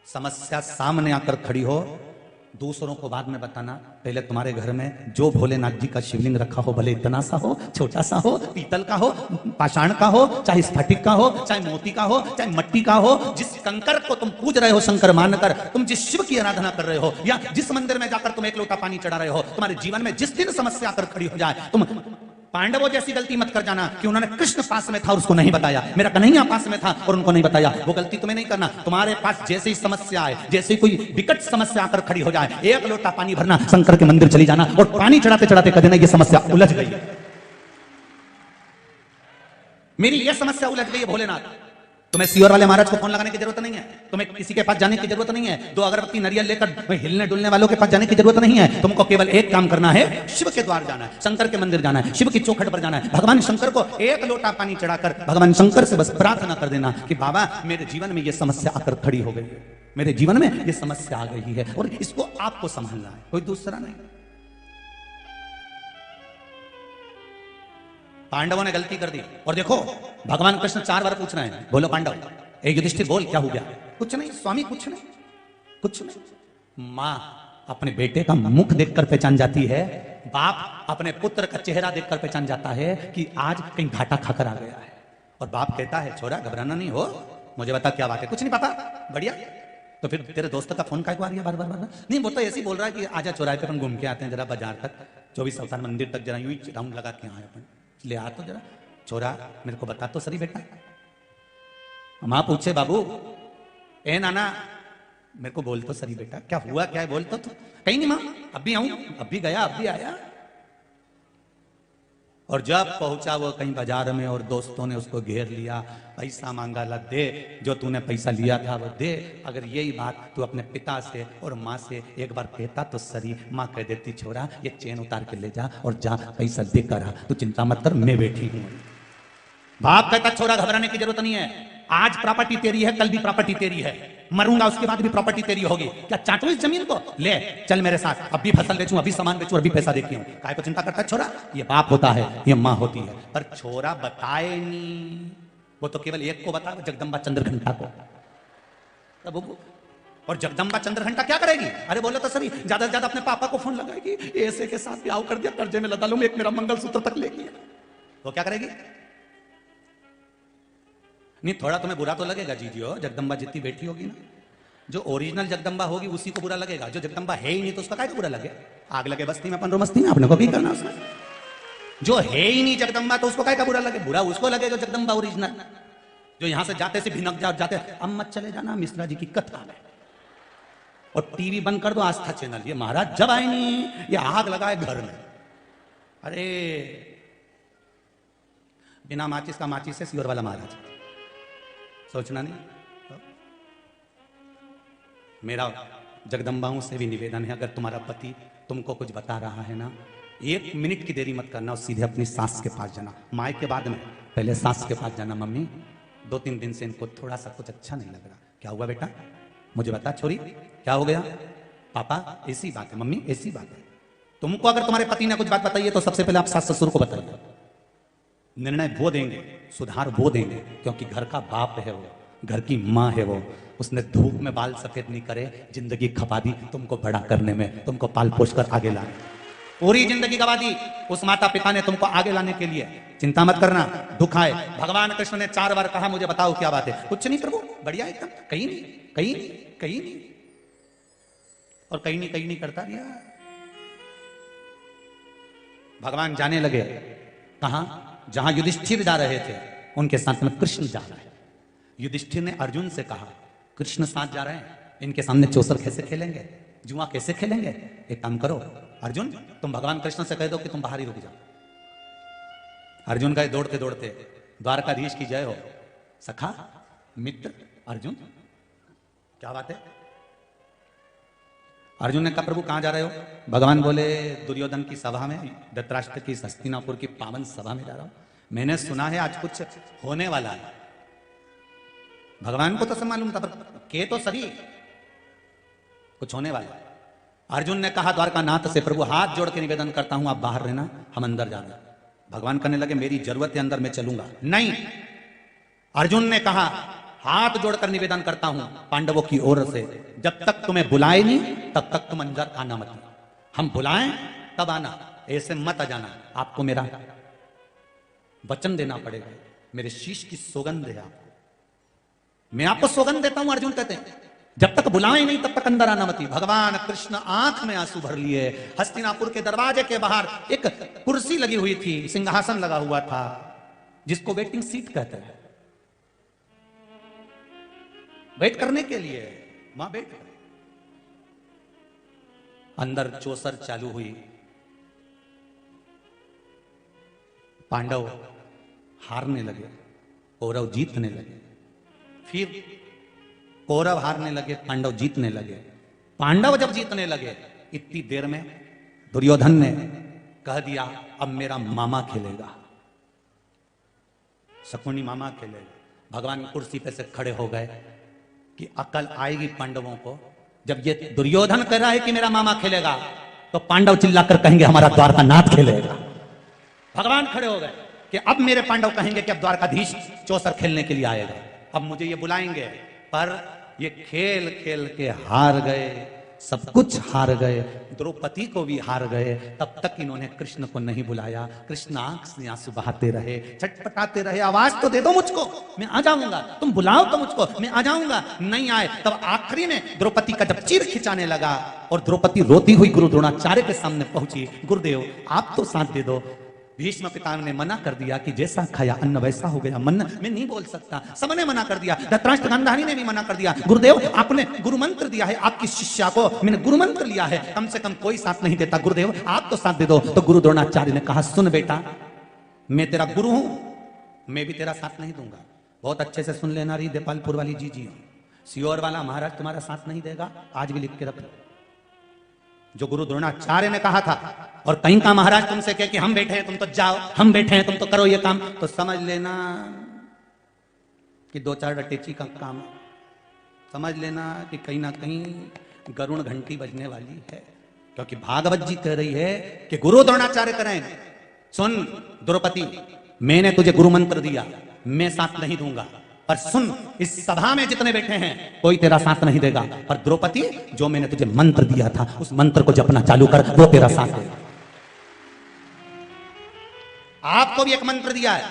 समस्या सामने आकर खड़ी हो, दूसरों को बाद में बताना। पहले तुम्हारे घर में जो भोलेनाथ जी का शिवलिंग रखा हो, भले इतना सा हो, छोटा सा हो, पीतल का हो, पाषाण का हो, चाहे स्फटिक का हो, चाहे मोती का हो, चाहे मट्टी का हो, जिस कंकर को तुम पूज रहे हो शंकर मानकर, तुम जिस शिव की आराधना कर रहे हो, या जिस मंदिर में जाकर तुम एक लोटा पानी चढ़ा रहे हो, तुम्हारे जीवन में जिस दिन समस्या आकर खड़ी हो जाए, तुम पांडवों जैसी गलती मत कर जाना कि उन्होंने कृष्ण पास में था और उसको नहीं बताया, मेरा कन्हैया पास में था और उनको नहीं बताया। वो गलती तुम्हें नहीं करना। तुम्हारे पास जैसे ही समस्या आए, जैसे कोई विकट समस्या आकर खड़ी हो जाए, एक लोटा पानी भरना, शंकर के मंदिर चली जाना और पानी चढ़ाते चढ़ाते कह देना ये समस्या उलझ गई है, मेरी ये समस्या उलझ गई है भोलेनाथ। तुम्हें सियोर वाले महाराज को फोन लगाने की जरूरत नहीं है, तुम्हें किसी के पास जाने की जरूरत नहीं है, 2 अगरबत्ती नारियल लेकर हिलने डुलने वालों के पास जाने की जरूरत नहीं है। तुमको केवल एक काम करना है, शिव के द्वार जाना है, शंकर के मंदिर जाना है, शिव की चौखट पर जाना है, भगवान शंकर को एक लोटा पानी चढ़ाकर भगवान शंकर से बस प्रार्थना कर देना कि बाबा मेरे जीवन में ये समस्या आकर खड़ी हो गई है, मेरे जीवन में ये समस्या आ गई है और इसको आपको संभालना है, कोई दूसरा नहीं। पांडवों ने गलती कर दी और देखो भगवान कृष्ण 4 बार पूछ रहे हैं, बोलो पांडव, एक युधिष्ठिर बोल क्या हो गया? कुछ नहीं स्वामी, कुछ नहीं, कुछ नहीं। मां अपने बेटे का मुख देखकर पहचान जाती है, बाप अपने पुत्र का चेहरा देखकर पहचान जाता है कि आज कहीं घाटा खाकर आ गया है। और बाप कहता है छोरा घबराना नहीं हो, मुझे बता क्या बात है। कुछ नहीं पता, बढ़िया। तो फिर तेरे दोस्त का फोन काय को आ रही है बार बार बार? नहीं, वो तो ऐसे ही बोल रहा है कि आजा चौराहे पे अपन घूम के आते हैं जरा, बाजार तक 24 अवतार मंदिर तक जरा यूं ही राउंड लगा के आए अपन, ले आ तो जरा। छोरा मेरे को बता तो सही बेटा। मां पूछे बाबू, ए नाना मेरे को बोल तो सही बेटा, क्या हुआ क्या है बोल तो। कहीं नहीं मां, अभी आऊं, अभी गया, अभी आया। और जब पहुंचा वो कहीं बाजार में और दोस्तों ने उसको घेर लिया, पैसा मांगा, ला दे जो तूने पैसा लिया था वो दे। अगर यही बात तू अपने पिता से और माँ से एक बार कहता तो सही। माँ कह देती छोरा ये चेन उतार के ले जा और जा पैसा देकर आ, तू चिंता मत कर मैं बैठी हूं। बाप कहता छोरा घबराने की जरूरत नहीं है, आज प्रॉपर्टी तेरी है, कल भी प्रॉपर्टी तेरी है, मरूंगा उसके बाद भी प्रॉपर्टी तेरी होगी। क्या चाटू इस जमीन को? ले चल मेरे साथ, अभी फसल बेचूं, अभी सामान बेचूं, अभी पैसा देखी हूं। काय को चिंता करता है छोरा? ये बाप होता है, ये माँ होती है। पर छोरा बताए नहीं, वो तो केवल एक को बता, जगदम्बा चंद्रघंटा को। और जगदम्बा चंद्रघंटा क्या करेगी? अरे बोलो तो सही, ज्यादा से ज्यादा अपने पापा को फोन लगाएगी, ऐसे के साथ ब्याह कर दिया, कर्जे में लदा लूंगा, एक मेरा मंगलसूत्र तक लेगी। वो क्या करेगी? नहीं थोड़ा तुम्हें बुरा तो लगेगा जीजियो, जगदम्बा जितनी बैठी होगी ना, जो ओरिजिनल जगदम्बा होगी उसी को बुरा लगेगा, जो जगदम्बा है ही नहीं तो उसका क्या बुरा लगे? आग लगे बस्ती में अपन रो मस्ती में, अपने को भी करना उसमें। जो है ही नहीं जगदम्बा तो उसको क्या बुरा लगे? बुरा उसको लगेगा जगदम्बा ओरिजिनल, जो यहां से जाते से भिनक जाते। अब मत चले जाना मिश्रा जी की कथा में, और टीवी बंद कर दो आस्था चैनल, ये महाराज जब आए नहीं ये आग लगाए घर में। अरे बिना माचिस का माचिस से सियोर वाला महाराज, सोचना नहीं। मेरा जगदम्बाओं से भी निवेदन है, अगर तुम्हारा पति तुमको कुछ बता रहा है ना, 1 मिनट की देरी मत करना और सीधे अपनी सास के पास जाना। माँ के बाद में पहले सास के पास जाना, मम्मी 2-3 दिन से इनको थोड़ा सा कुछ अच्छा नहीं लग रहा। क्या हुआ बेटा? मुझे बता छोरी, क्या हो गया? पापा ऐसी बात है, मम्मी ऐसी बात है। तुमको अगर तुम्हारे पति ने कुछ बात बताई है तो सबसे पहले आप सास ससुर को बताइए। निर्णय वो देंगे, सुधार वो देंगे, क्योंकि घर का बाप है वो, घर की माँ है वो। उसने धूप में बाल सफेद नहीं करे, जिंदगी खपा दी तुमको बड़ा करने में, तुमको पाल पोष कर आगे लाने, पूरी जिंदगी गवा दी उस माता पिता ने तुमको आगे लाने के लिए। चिंता मत करना, दुख आए। भगवान कृष्ण ने 4 बार कहा मुझे बताओ क्या बात है? कुछ नहीं प्रभु, बढ़िया एकदम, कहीं नहीं कहीं नहीं कहीं नहीं, और कहीं नहीं करता गया। भगवान जाने लगे कहां? जहां युधिष्ठिर जा रहे थे उनके साथ में कृष्ण जा रहे हैं। युधिष्ठिर ने अर्जुन से कहा कृष्ण साथ जा रहे हैं, इनके सामने चौसर कैसे खेलेंगे, जुआ कैसे खेलेंगे? एक काम करो अर्जुन, तुम भगवान कृष्ण से कह दो कि तुम बाहर ही रुक जाओ। अर्जुन गए दौड़ते दौड़ते, द्वारकाधीश की जय हो। सखा मित्र अर्जुन, क्या बात है? अर्जुन ने कहा प्रभु कहां जा रहे हो? भगवान बोले दुर्योधन की सभा में, धृतराष्ट्र की हस्तिनापुर की पावन सभा में जा रहा हूं, मैंने सुना है आज कुछ होने वाला है। भगवान को तो सब मालूम था, पर के तो सही कुछ होने वाला। अर्जुन ने कहा द्वारकानाथ से प्रभु हाथ जोड़ के निवेदन करता हूं आप बाहर रहना, हम अंदर जाना। भगवान कहने लगे मेरी जरूरत है अंदर, मैं चलूंगा नहीं। अर्जुन ने कहा हाथ जोड़कर निवेदन करता हूं पांडवों की ओर से, जब तक तुम्हें बुलाए नहीं तब तक तुम अंदर आना मत। हम बुलाएं तब आना, ऐसे मत आ जाना। आपको मेरा वचन देना पड़ेगा, मेरे शीश की सौगंध है आपको, मैं आपको सौगंध देता हूं। अर्जुन कहते हैं जब तक बुलाए नहीं तब तक अंदर आना मत। भगवान कृष्ण आंख में आंसू भर लिए। हस्तिनापुर के दरवाजे के बाहर एक कुर्सी लगी हुई थी, सिंहासन लगा हुआ था, जिसको वेटिंग सीट कहते हैं, वेट करने के लिए वहां बैठ गए। अंदर चौसर चालू हुई, पांडव हारने लगे, कौरव जीतने लगे, फिर कौरव हारने लगे, पांडव जीतने लगे। पांडव जब जीतने लगे इतनी देर में दुर्योधन ने कह दिया अब मेरा मामा खेलेगा, शकुनी मामा खेलेगा। भगवान कुर्सी पे से खड़े हो गए कि अकल आएगी पांडवों को। जब ये दुर्योधन कह रहा है कि मेरा मामा खेलेगा तो पांडव चिल्लाकर कहेंगे हमारा द्वारका नाथ खेलेगा। भगवान खड़े हो गए कि अब मेरे पांडव कहेंगे कि अब द्वारकाधीश चौसर खेलने के लिए आएगा, अब मुझे ये बुलाएंगे। पर ये खेल खेल के हार गए, सब कुछ हार गए, द्रौपदी को भी हार गए। तब तक इन्होंने कृष्ण को नहीं बुलाया। कृष्ण आंख से आंसू बहाते रहे, छटपटाते रहे, आवाज तो दे दो मुझको, मैं आ जाऊंगा, तुम बुलाओ तो मुझको, मैं आ जाऊंगा। नहीं आए। तब आखिरी में द्रौपदी का जब चीर खिंचाने लगा और द्रौपदी रोती हुई गुरु द्रोणाचार्य के सामने पहुंची, गुरुदेव आप तो साथ दे दो। भीष्म पितामह ने मना कर दिया कि जैसा खाया अन्न वैसा हो गया, मन मैं नहीं बोल सकता, सबने मना कर दिया। धृतराष्ट्र गांधारी ने भी मना कर दिया, गुरुदेव आपने गुरु मंत्र दिया है, आपकी शिष्या को मैंने गुरु मंत्र लिया है, कम से कम कोई साथ नहीं देता, गुरुदेव आप तो साथ दे दो। तो गुरु द्रोणाचार्य ने कहा सुन बेटा, मैं तेरा गुरु हूं, मैं भी तेरा साथ नहीं दूंगा। बहुत अच्छे से सुन लेना रही देपालपुर वाली जी, सियोर वाला महाराज तुम्हारा साथ नहीं देगा, आज भी लिख के रख लो। जो गुरु द्रोणाचार्य ने कहा था, और कहीं का महाराज तुमसे कहे कि हम बैठे हैं तुम तो जाओ, हम बैठे हैं तुम तो करो ये काम, तो समझ लेना कि दो चार रटेची का काम है। समझ लेना कि कहीं ना कहीं गरुण घंटी बजने वाली है, क्योंकि भागवत जी कह रही है कि गुरु द्रोणाचार्य करें। सुन द्रौपदी, मैंने तुझे गुरु मंत्र दिया, मैं साथ नहीं दूंगा, पर सुन इस सभा में जितने बैठे हैं कोई तेरा साथ नहीं देगा, पर द्रौपदी जो मैंने तुझे मंत्र दिया था उस मंत्र को जपना चालू कर, वो तेरा साथ देगा। आपको भी एक मंत्र दिया है,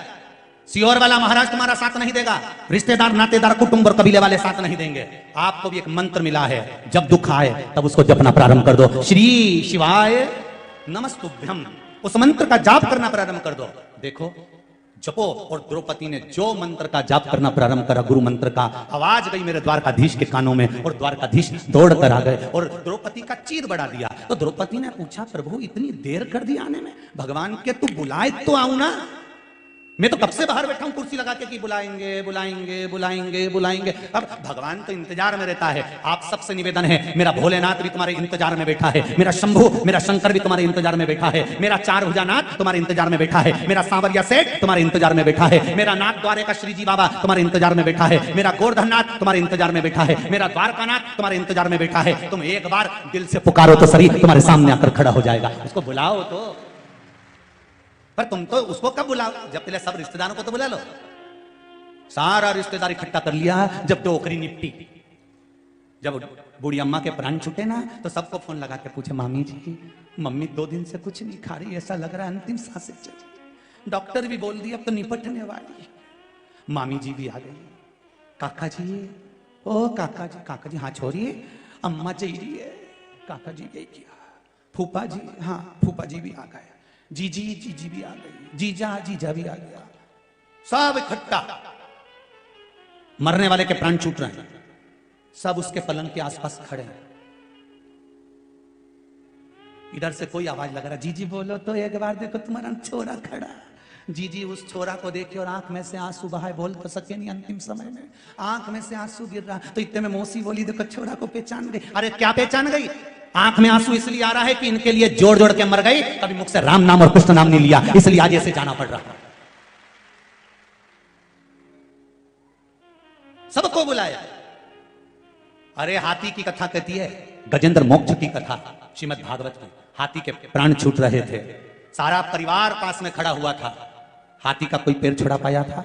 सियोर वाला महाराज तुम्हारा साथ नहीं देगा, रिश्तेदार नातेदार कुटुंब और कबीले वाले साथ नहीं देंगे। आपको भी एक मंत्र मिला है, जब दुख आए तब उसको जपना प्रारंभ कर दो, श्री शिवाय नमस्तुभ्यम, उस मंत्र का जाप करना प्रारंभ कर दो। देखो जपो, और द्रौपदी ने जो मंत्र का जाप करना प्रारंभ करा, गुरु मंत्र का, आवाज गई मेरे द्वारकाधीश के कानों में और द्वारकाधीश दौड़ कर आ गए और द्रौपदी का चीर बढ़ा दिया। तो द्रौपदी ने पूछा प्रभु इतनी देर कर दी आने में, भगवान के तू बुलाए तो आऊं ना, मैं तो कब से बाहर बैठा हूं कुर्सी लगा के कि बुलाएंगे बुलाएंगे बुलाएंगे बुलाएंगे। अब भगवान तो इंतजार में रहता है। आप सबसे निवेदन है, मेरा भोलेनाथ भी तुम्हारे इंतजार में बैठा है, मेरा शंभू मेरा शंकर भी तुम्हारे इंतजार में बैठा है, मेरा चार भुजानाथ तुम्हारे इंतजार में बैठा है, मेरा सांवरिया सेठ तुम्हारे इंतजार में बैठा है, मेरा नाथ द्वारे का श्रीजी बाबा तुम्हारे इंतजार में बैठा है, मेरा गोवर्धननाथ तुम्हारे इंतजार में बैठा है, मेरा द्वारकानाथ तुम्हारे इंतजार में बैठा है। तुम एक बार दिल से पुकारो तो सही, तुम्हारे सामने आकर खड़ा हो जाएगा। उसको बुलाओ तो, पर तुम तो उसको कब बुलाओ, जब पहले सब रिश्तेदारों को तो बुला लो। सारा रिश्तेदार इकट्ठा कर लिया, जब टोकरी निपटी, जब बूढ़ी अम्मा के प्राण छूटे ना तो सबको फोन लगा के पूछे मामी जी, मम्मी 2 दिन से कुछ नहीं खा रही, ऐसा लग रहा है अंतिम सांसें चली, डॉक्टर भी बोल दिया अब तो निपटने वाली। मामी जी भी आ गई, काका जी, ओ काका जी हाँ छोड़िए, अम्मा जी रही है, काका जी गई किया, फूफा जी हाँ फूफा जी भी आ गए, जीजी भी आ गई, जीजा भी आ गया, सब इकट्ठा। मरने वाले के प्राण छूट रहे हैं, सब उसके पलंग के आसपास खड़े हैं। इधर से कोई आवाज लग रहा, जीजी बोलो तो एक बार देखो तुम्हारा छोरा खड़ा। जीजी उस छोरा को देखी और आंख में से आंसू बहाए, बोल तो सके नहीं, अंतिम समय में आंख में से आंसू गिर रहा। तो इतने में मौसी बोली देखो छोरा को पहचान गई। अरे क्या पहचान गई, आंख में आंसू इसलिए आ रहा है कि इनके लिए जोड़ जोड़ के मर गई, कभी मुख से राम नाम और कृष्ण नाम नहीं लिया, इसलिए आज ऐसे जाना पड़ रहा। सबको बुलाया। अरे हाथी की कथा कहती है, गजेंद्र मोक्ष की कथा श्रीमद् भागवत में, हाथी के प्राण छूट रहे थे, सारा परिवार पास में खड़ा हुआ था, हाथी का कोई पैर छुड़ा पाया था?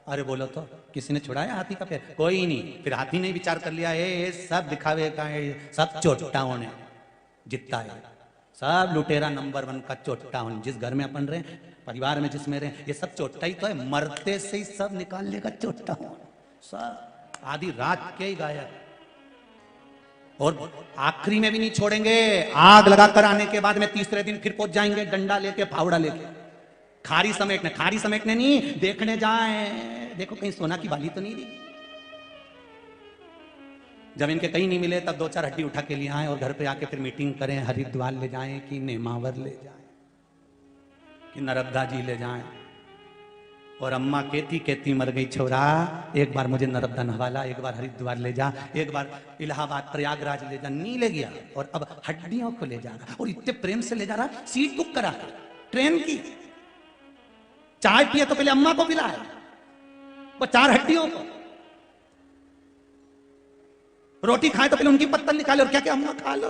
अरे बोलो तो किसी ने छुड़ाया हाथी का पैर? कोई नहीं। फिर हाथी ने विचार कर लिया, ये सब दिखावे का है, सब चोटाओं ने जितना है, सब लुटेरा नंबर 1 का चोटा। जिस घर में अपन रहे, परिवार में जिसमें रहे, ये सब चोटा ही तो है। मरते से ही सब निकाल लेगा चोटा, सब आधी रात के ही गायब। और आखिरी में भी नहीं छोड़ेंगे। आग लगाकर आने के बाद में तीसरे दिन फिर पहुंच जाएंगे, डंडा लेके, फावड़ा लेके, खारी समेटने नहीं, देखने जाए, देखो कहीं सोना की बाली तो नहीं दी। जब इनके कहीं नहीं मिले तब 2-4 हड्डी उठा के लिए आए और घर पे आके फिर मीटिंग करें, हरिद्वार ले जाएं कि नेमावर ले जाएं कि नर्मदा जी ले जाएं। और अम्मा कहती मर गई छोरा, एक बार मुझे नर्मदा नहवाला, एक बार हरिद्वार ले जा, एक बार इलाहाबाद प्रयागराज ले जा। नहीं ले गया और अब हड्डियों को ले जा रहा, और इतने प्रेम से ले जा रहा, सीट बुक करा ट्रेन की। चाय पिए तो पहले अम्मा को पिलाया, वो 4 हड्डियों को। रोटी खाए तो पहले उनकी पत्तल निकाले और क्या क्या अम्मा खा लो।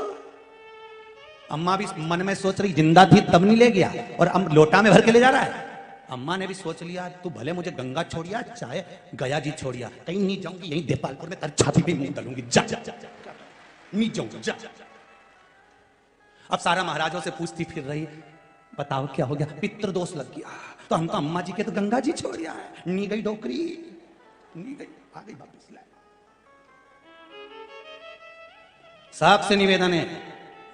अम्मा भी मन में सोच रही, जिंदा थी तब नहीं ले गया और अब लोटा में भर के ले जा रहा है। अम्मा ने भी सोच लिया, तू भले मुझे गंगा छोड़िया चाहे गया जी छोड़िया, कहीं नहीं जाऊंगी, यहीं देपालपुर में तेरी छाती पे मुंह डालूंगी, जा जा जा नहीं जाऊंगी, जा। अब सारा महाराजों से पूछती फिर रही, बताओ क्या हो गया? पितृदोष लग गया। तो हम तो अम्मा जी के तो गंगा जी छोड़िया है। नी गई डोकरी, नी गई, आ गई वापस। सबसे निवेदन है,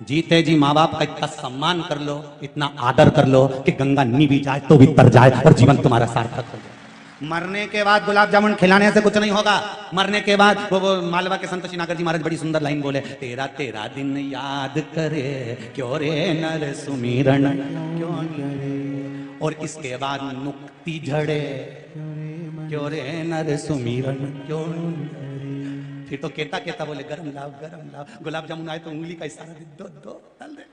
जीते जी माँ बाप का इतना सम्मान कर लो, इतना आदर कर लो कि गंगा नी भी जाए तो भी तर जाए और जीवन तुम्हारा सार्थक हो जाए। मरने के बाद गुलाब जामुन खिलाने से कुछ नहीं होगा। मरने के बाद वो मालवा के संत नागर जी महाराज बड़ी सुंदर लाइन बोले, तेरा तेरा दिन याद करे क्यों रे नर सुमिरन क्यों करे, और इसके बाद मुक्ति झड़े क्यों रे नर सुमिरन क्यों। फिर तो कहता बोले, गरम लाओ गुलाब जामुन आए तो उंगली का इशारा दे, दो डाल दे।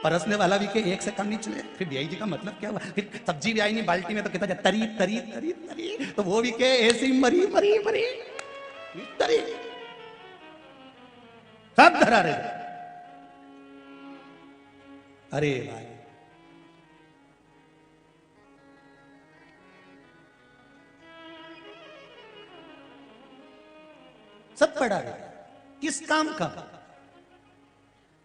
परसने वाला भी के एक से कम नहीं चले। फिर बियाई जी का मतलब क्या हुआ? फिर सब्जी भी आई नहीं बाल्टी में तो कहता तरी तरी तरी तरी, तो वो भी के ऐसे ही मरी मरी मरी तरी, सब धरा रहे। अरे भाई, सब पड़ा रहे, किस काम का?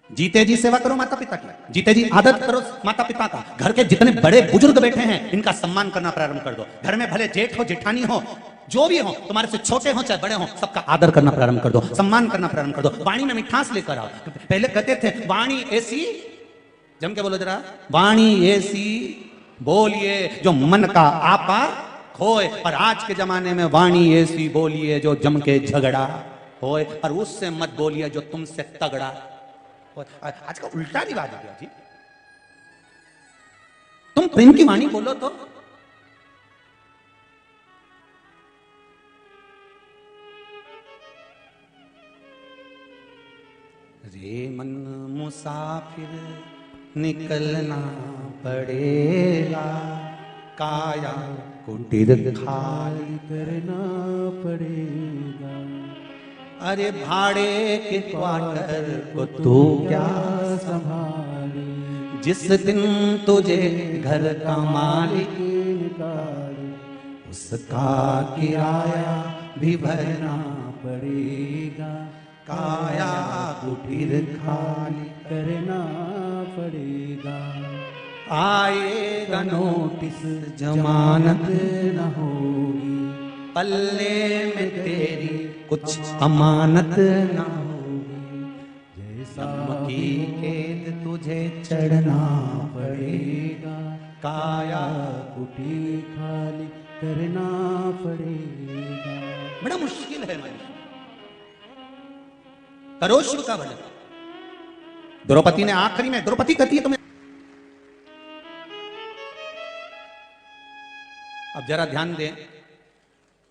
जीते जी सेवा करो माता पिता की, जीते जी आदत करो माता पिता का। घर के जितने बड़े बुजुर्ग बैठे हैं इनका सम्मान करना प्रारंभ कर दो। घर में भले जेठ हो जेठानी हो जो भी हो, तुम्हारे से छोटे हो चाहे बड़े हो, सबका आदर करना प्रारंभ कर दो, सम्मान करना प्रारंभ कर दो। वाणी में मिठास लेकर आओ। पहले कहते थे वाणी ऐसी, जम के बोलो जरा, वाणी ऐसी बोलिए जो मन का आपा होए, और आज के जमाने में वाणी ऐसी बोलिए जो जम के झगड़ा होए, और उससे मत बोलिए जो तुमसे तगड़ा। आज का उल्टा रिवाज हो गया जी। तुम प्रेम की वाणी बोलो तो रे मन मुसाफिर निकलना पड़ेगा, काया कुटीर खाली करना पड़ेगा। अरे भाड़े के क्वार्टर को तू क्या संभाले, जिस दिन तुझे घर का मालिक निकाले, उसका किराया भी भरना पड़ेगा, काया कुटीर खाली करना पड़ेगा। आएगा नोटिस जमानत न होगी, पल्ले में तेरी कुछ अमानत न होगी, जैसा की खेत तुझे चढ़ना पड़ेगा, काया कुटीर खाली करना पड़ेगा। बड़ा मुश्किल है मनुष्य, करो शिव का भजन। द्रौपदी ने आखिरी में, द्रौपदी कहती है तुम्हें, अब जरा ध्यान दें,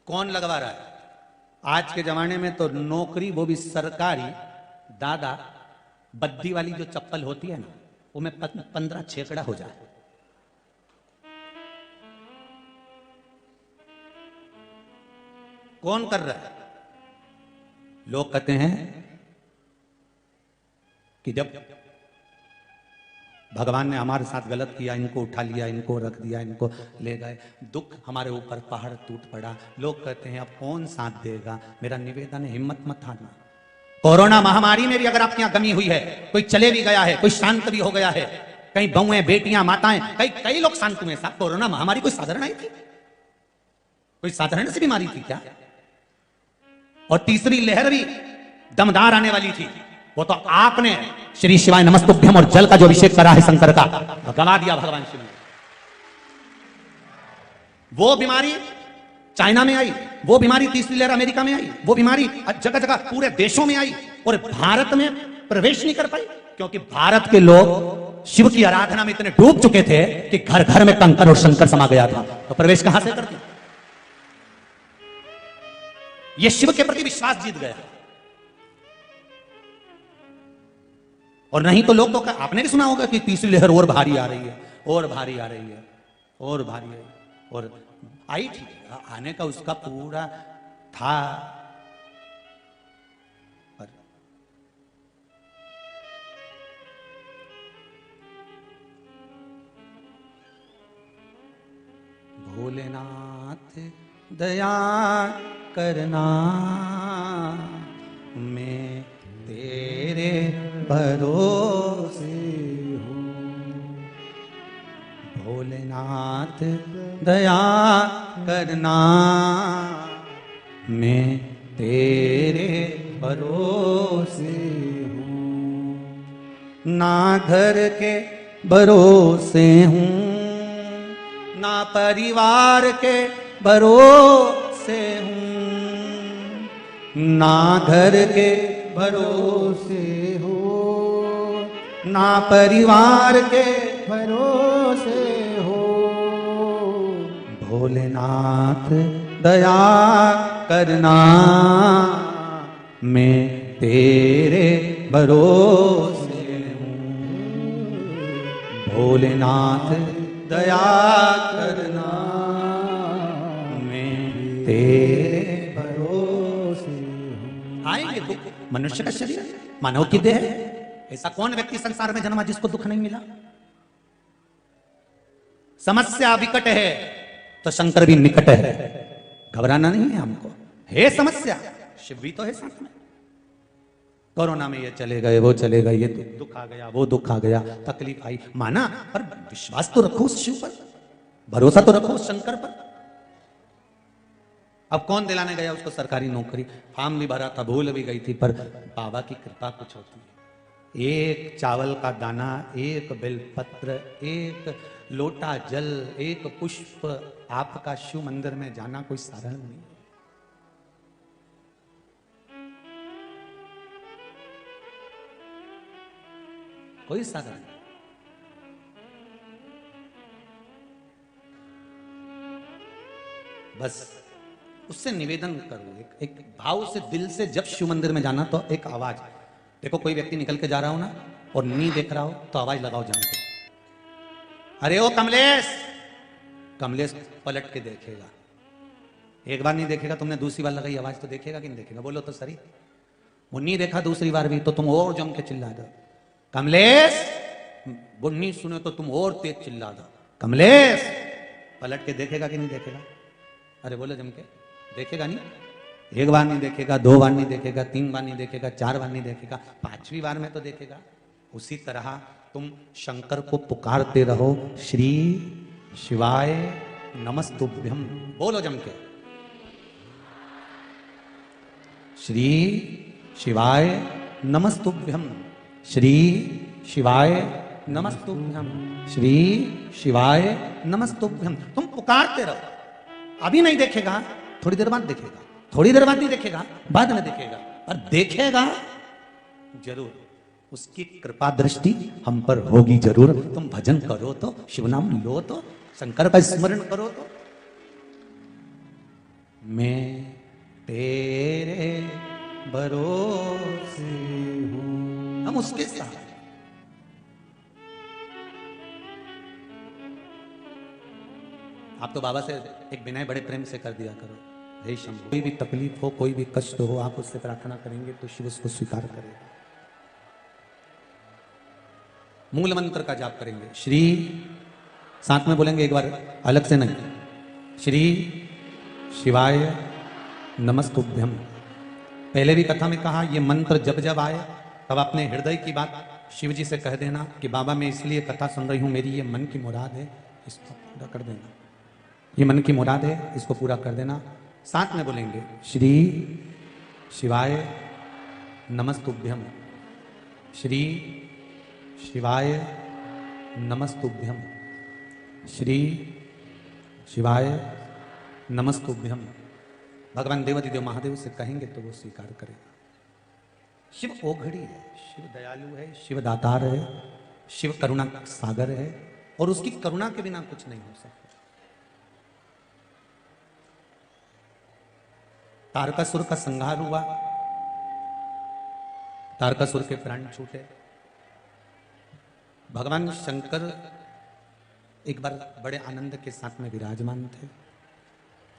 कौन लगवा रहा है? आज के जमाने में तो नौकरी, वो भी सरकारी, दादा बद्दी वाली जो चप्पल होती है ना, वो में 15 छेकड़ा हो जाए। कौन कर रहा है? लोग कहते हैं कि जब भगवान ने हमारे साथ गलत किया, इनको उठा लिया, इनको रख दिया, इनको ले गए, दुख हमारे ऊपर पहाड़ टूट पड़ा। लोग कहते हैं अब कौन साथ देगा। मेरा निवेदन है, हिम्मत मत हारना। कोरोना महामारी में भी अगर आपकी यहां कमी हुई है, कोई चले भी गया है, कोई शांत भी हो गया है, कई बहुएं, बेटियां, माताएं, कई लोग शांत हुए। साहब कोरोना महामारी कोई साधारण आई थी? कोई साधारण सी बीमारी थी क्या? और तीसरी लहर भी दमदार आने वाली थी। वो तो आपने श्री शिवाय नमस्तुभ्यम और जल का जो अभिषेक करा है शंकर का, गवा दिया भगवान शिव ने। वो बीमारी चाइना में आई, वो बीमारी तीसरी लहर अमेरिका में आई, वो बीमारी जगह जगह पूरे देशों में आई, और भारत में प्रवेश नहीं कर पाई, क्योंकि भारत के लोग शिव की आराधना में इतने डूब चुके थे कि घर घर में कंकर और शंकर समा गया था। तो प्रवेश कहां से करते? ये शिव के प्रति विश्वास जीत गया। और नहीं तो लोग तो आपने भी सुना होगा कि तीसरी लहर और भारी आ रही है, और भारी आ रही है, और भारी है, और आई थी, आने का उसका पूरा था। पर भोलेनाथ दया करना, मैं तेरे भरोसे हूँ। भोलेनाथ दया करना, मैं तेरे भरोसे हूँ। ना घर के भरोसे हूँ, ना परिवार के भरोसे हूँ, ना घर के भरोसे हो, ना परिवार के भरोसे हो। भोलेनाथ दया करना, मैं तेरे भरोसे हूँ। भोलेनाथ दया करना, मैं तेरे भरोसे हूँ। आएंगे दुख, मनुष्य का शरीर, मानव की देह है। ऐसा कौन व्यक्ति संसार में जन्मा जिसको दुख नहीं मिला? समस्या विकट है तो शंकर भी निकट है, घबराना नहीं है हमको। है समस्या, शिव भी तो है साथ में। कोरोना में ये चले गए, वो चले गए, ये दुख आ गया, वो दुख आ गया, तकलीफ आई, माना, पर विश्वास तो रखो उस शिव पर, भरोसा तो रखो उस शंकर पर। अब कौन दिलाने गया उसको सरकारी नौकरी? फॉर्म भी भरा था, भूल भी गई थी, पर बाबा की कृपा कुछ होती है। एक चावल का दाना, एक बेलपत्र, एक लोटा जल, एक पुष्प, आपका शिव मंदिर में जाना कोई साधारण नहीं। कोई साधारण नहीं। बस उससे निवेदन करो, एक भाव से, दिल से। जब शिव मंदिर में जाना तो एक आवाज, देखो कोई व्यक्ति निकल के जा रहा हो ना और नहीं देख रहा हो तो आवाज लगाओ जान के, अरे ओ कमलेश। कमलेश पलट के देखेगा, एक बार नहीं देखेगा, तुमने दूसरी बार लगाई आवाज तो देखेगा कि नहीं देखेगा? बोलो तो सही। वो नहीं देखा दूसरी बार भी तो तुम और जम के चिल्ला दो, कमलेश। वो नहीं सुने तो तुम और तेज चिल्ला दो, कमलेश। पलट के देखेगा कि नहीं देखेगा? अरे बोलो जम के, देखेगा नहीं? एक बार नहीं देखेगा, दो बार नहीं देखेगा, तीन बार नहीं देखेगा, चार बार नहीं देखेगा, पांचवी बार में तो देखेगा। उसी तरह तुम शंकर को पुकारते रहो, श्री शिवाय नमस्तुभ्यम। बोलो जम के, श्री शिवाय नमस्तुभ्यम, श्री शिवाय नमस्तुभ्यम, श्री शिवाय नमस्तुभ्यम। तुम पुकारते रहो। अभी नहीं देखेगा, थोड़ी देर बाद देखेगा, थोड़ी देर बाद नहीं देखेगा, बाद में देखेगा, और देखेगा जरूर। उसकी कृपा दृष्टि हम पर होगी जरूर। तुम भजन करो तो, शिव नाम लो तो, शंकर का स्मरण करो तो। मैं तेरे भरोसे हूं, हम उसके साथ। आप तो बाबा से एक विनय बड़े प्रेम से कर दिया करो, हे शंभु। कोई भी तकलीफ हो, कोई भी कष्ट हो, आप उससे प्रार्थना करेंगे तो शिव उसको स्वीकार करेगा। मूल मंत्र का जाप करेंगे। श्री, साथ में बोलेंगे एक बार, अलग से नहीं। श्री शिवाय नमस्तुभ्यम। पहले भी कथा में कहा, ये मंत्र जब जब आए तब अपने हृदय की बात शिव जी से कह देना कि बाबा मैं इसलिए कथा सुन रही हूं, मेरी ये मन की मुराद है, इसको पूरा कर देना। ये मन की मुराद है, इसको पूरा कर देना। साथ में बोलेंगे श्री शिवाय नमस्तुभ्यम, श्री शिवाय नमस्तुभ्यम, श्री शिवाय नमस्तुभ्यम। भगवान देवादिदेव महादेव से कहेंगे तो वो स्वीकार करेगा। शिव ओघड़ी है, शिव दयालु है, शिव दातार है, शिव करुणा सागर है, और उसकी करुणा के बिना कुछ नहीं हो सकता। तारकासुर का संहार हुआ, तारकासुर के प्राण छूटे। भगवान शंकर एक बार बड़े आनंद के साथ में विराजमान थे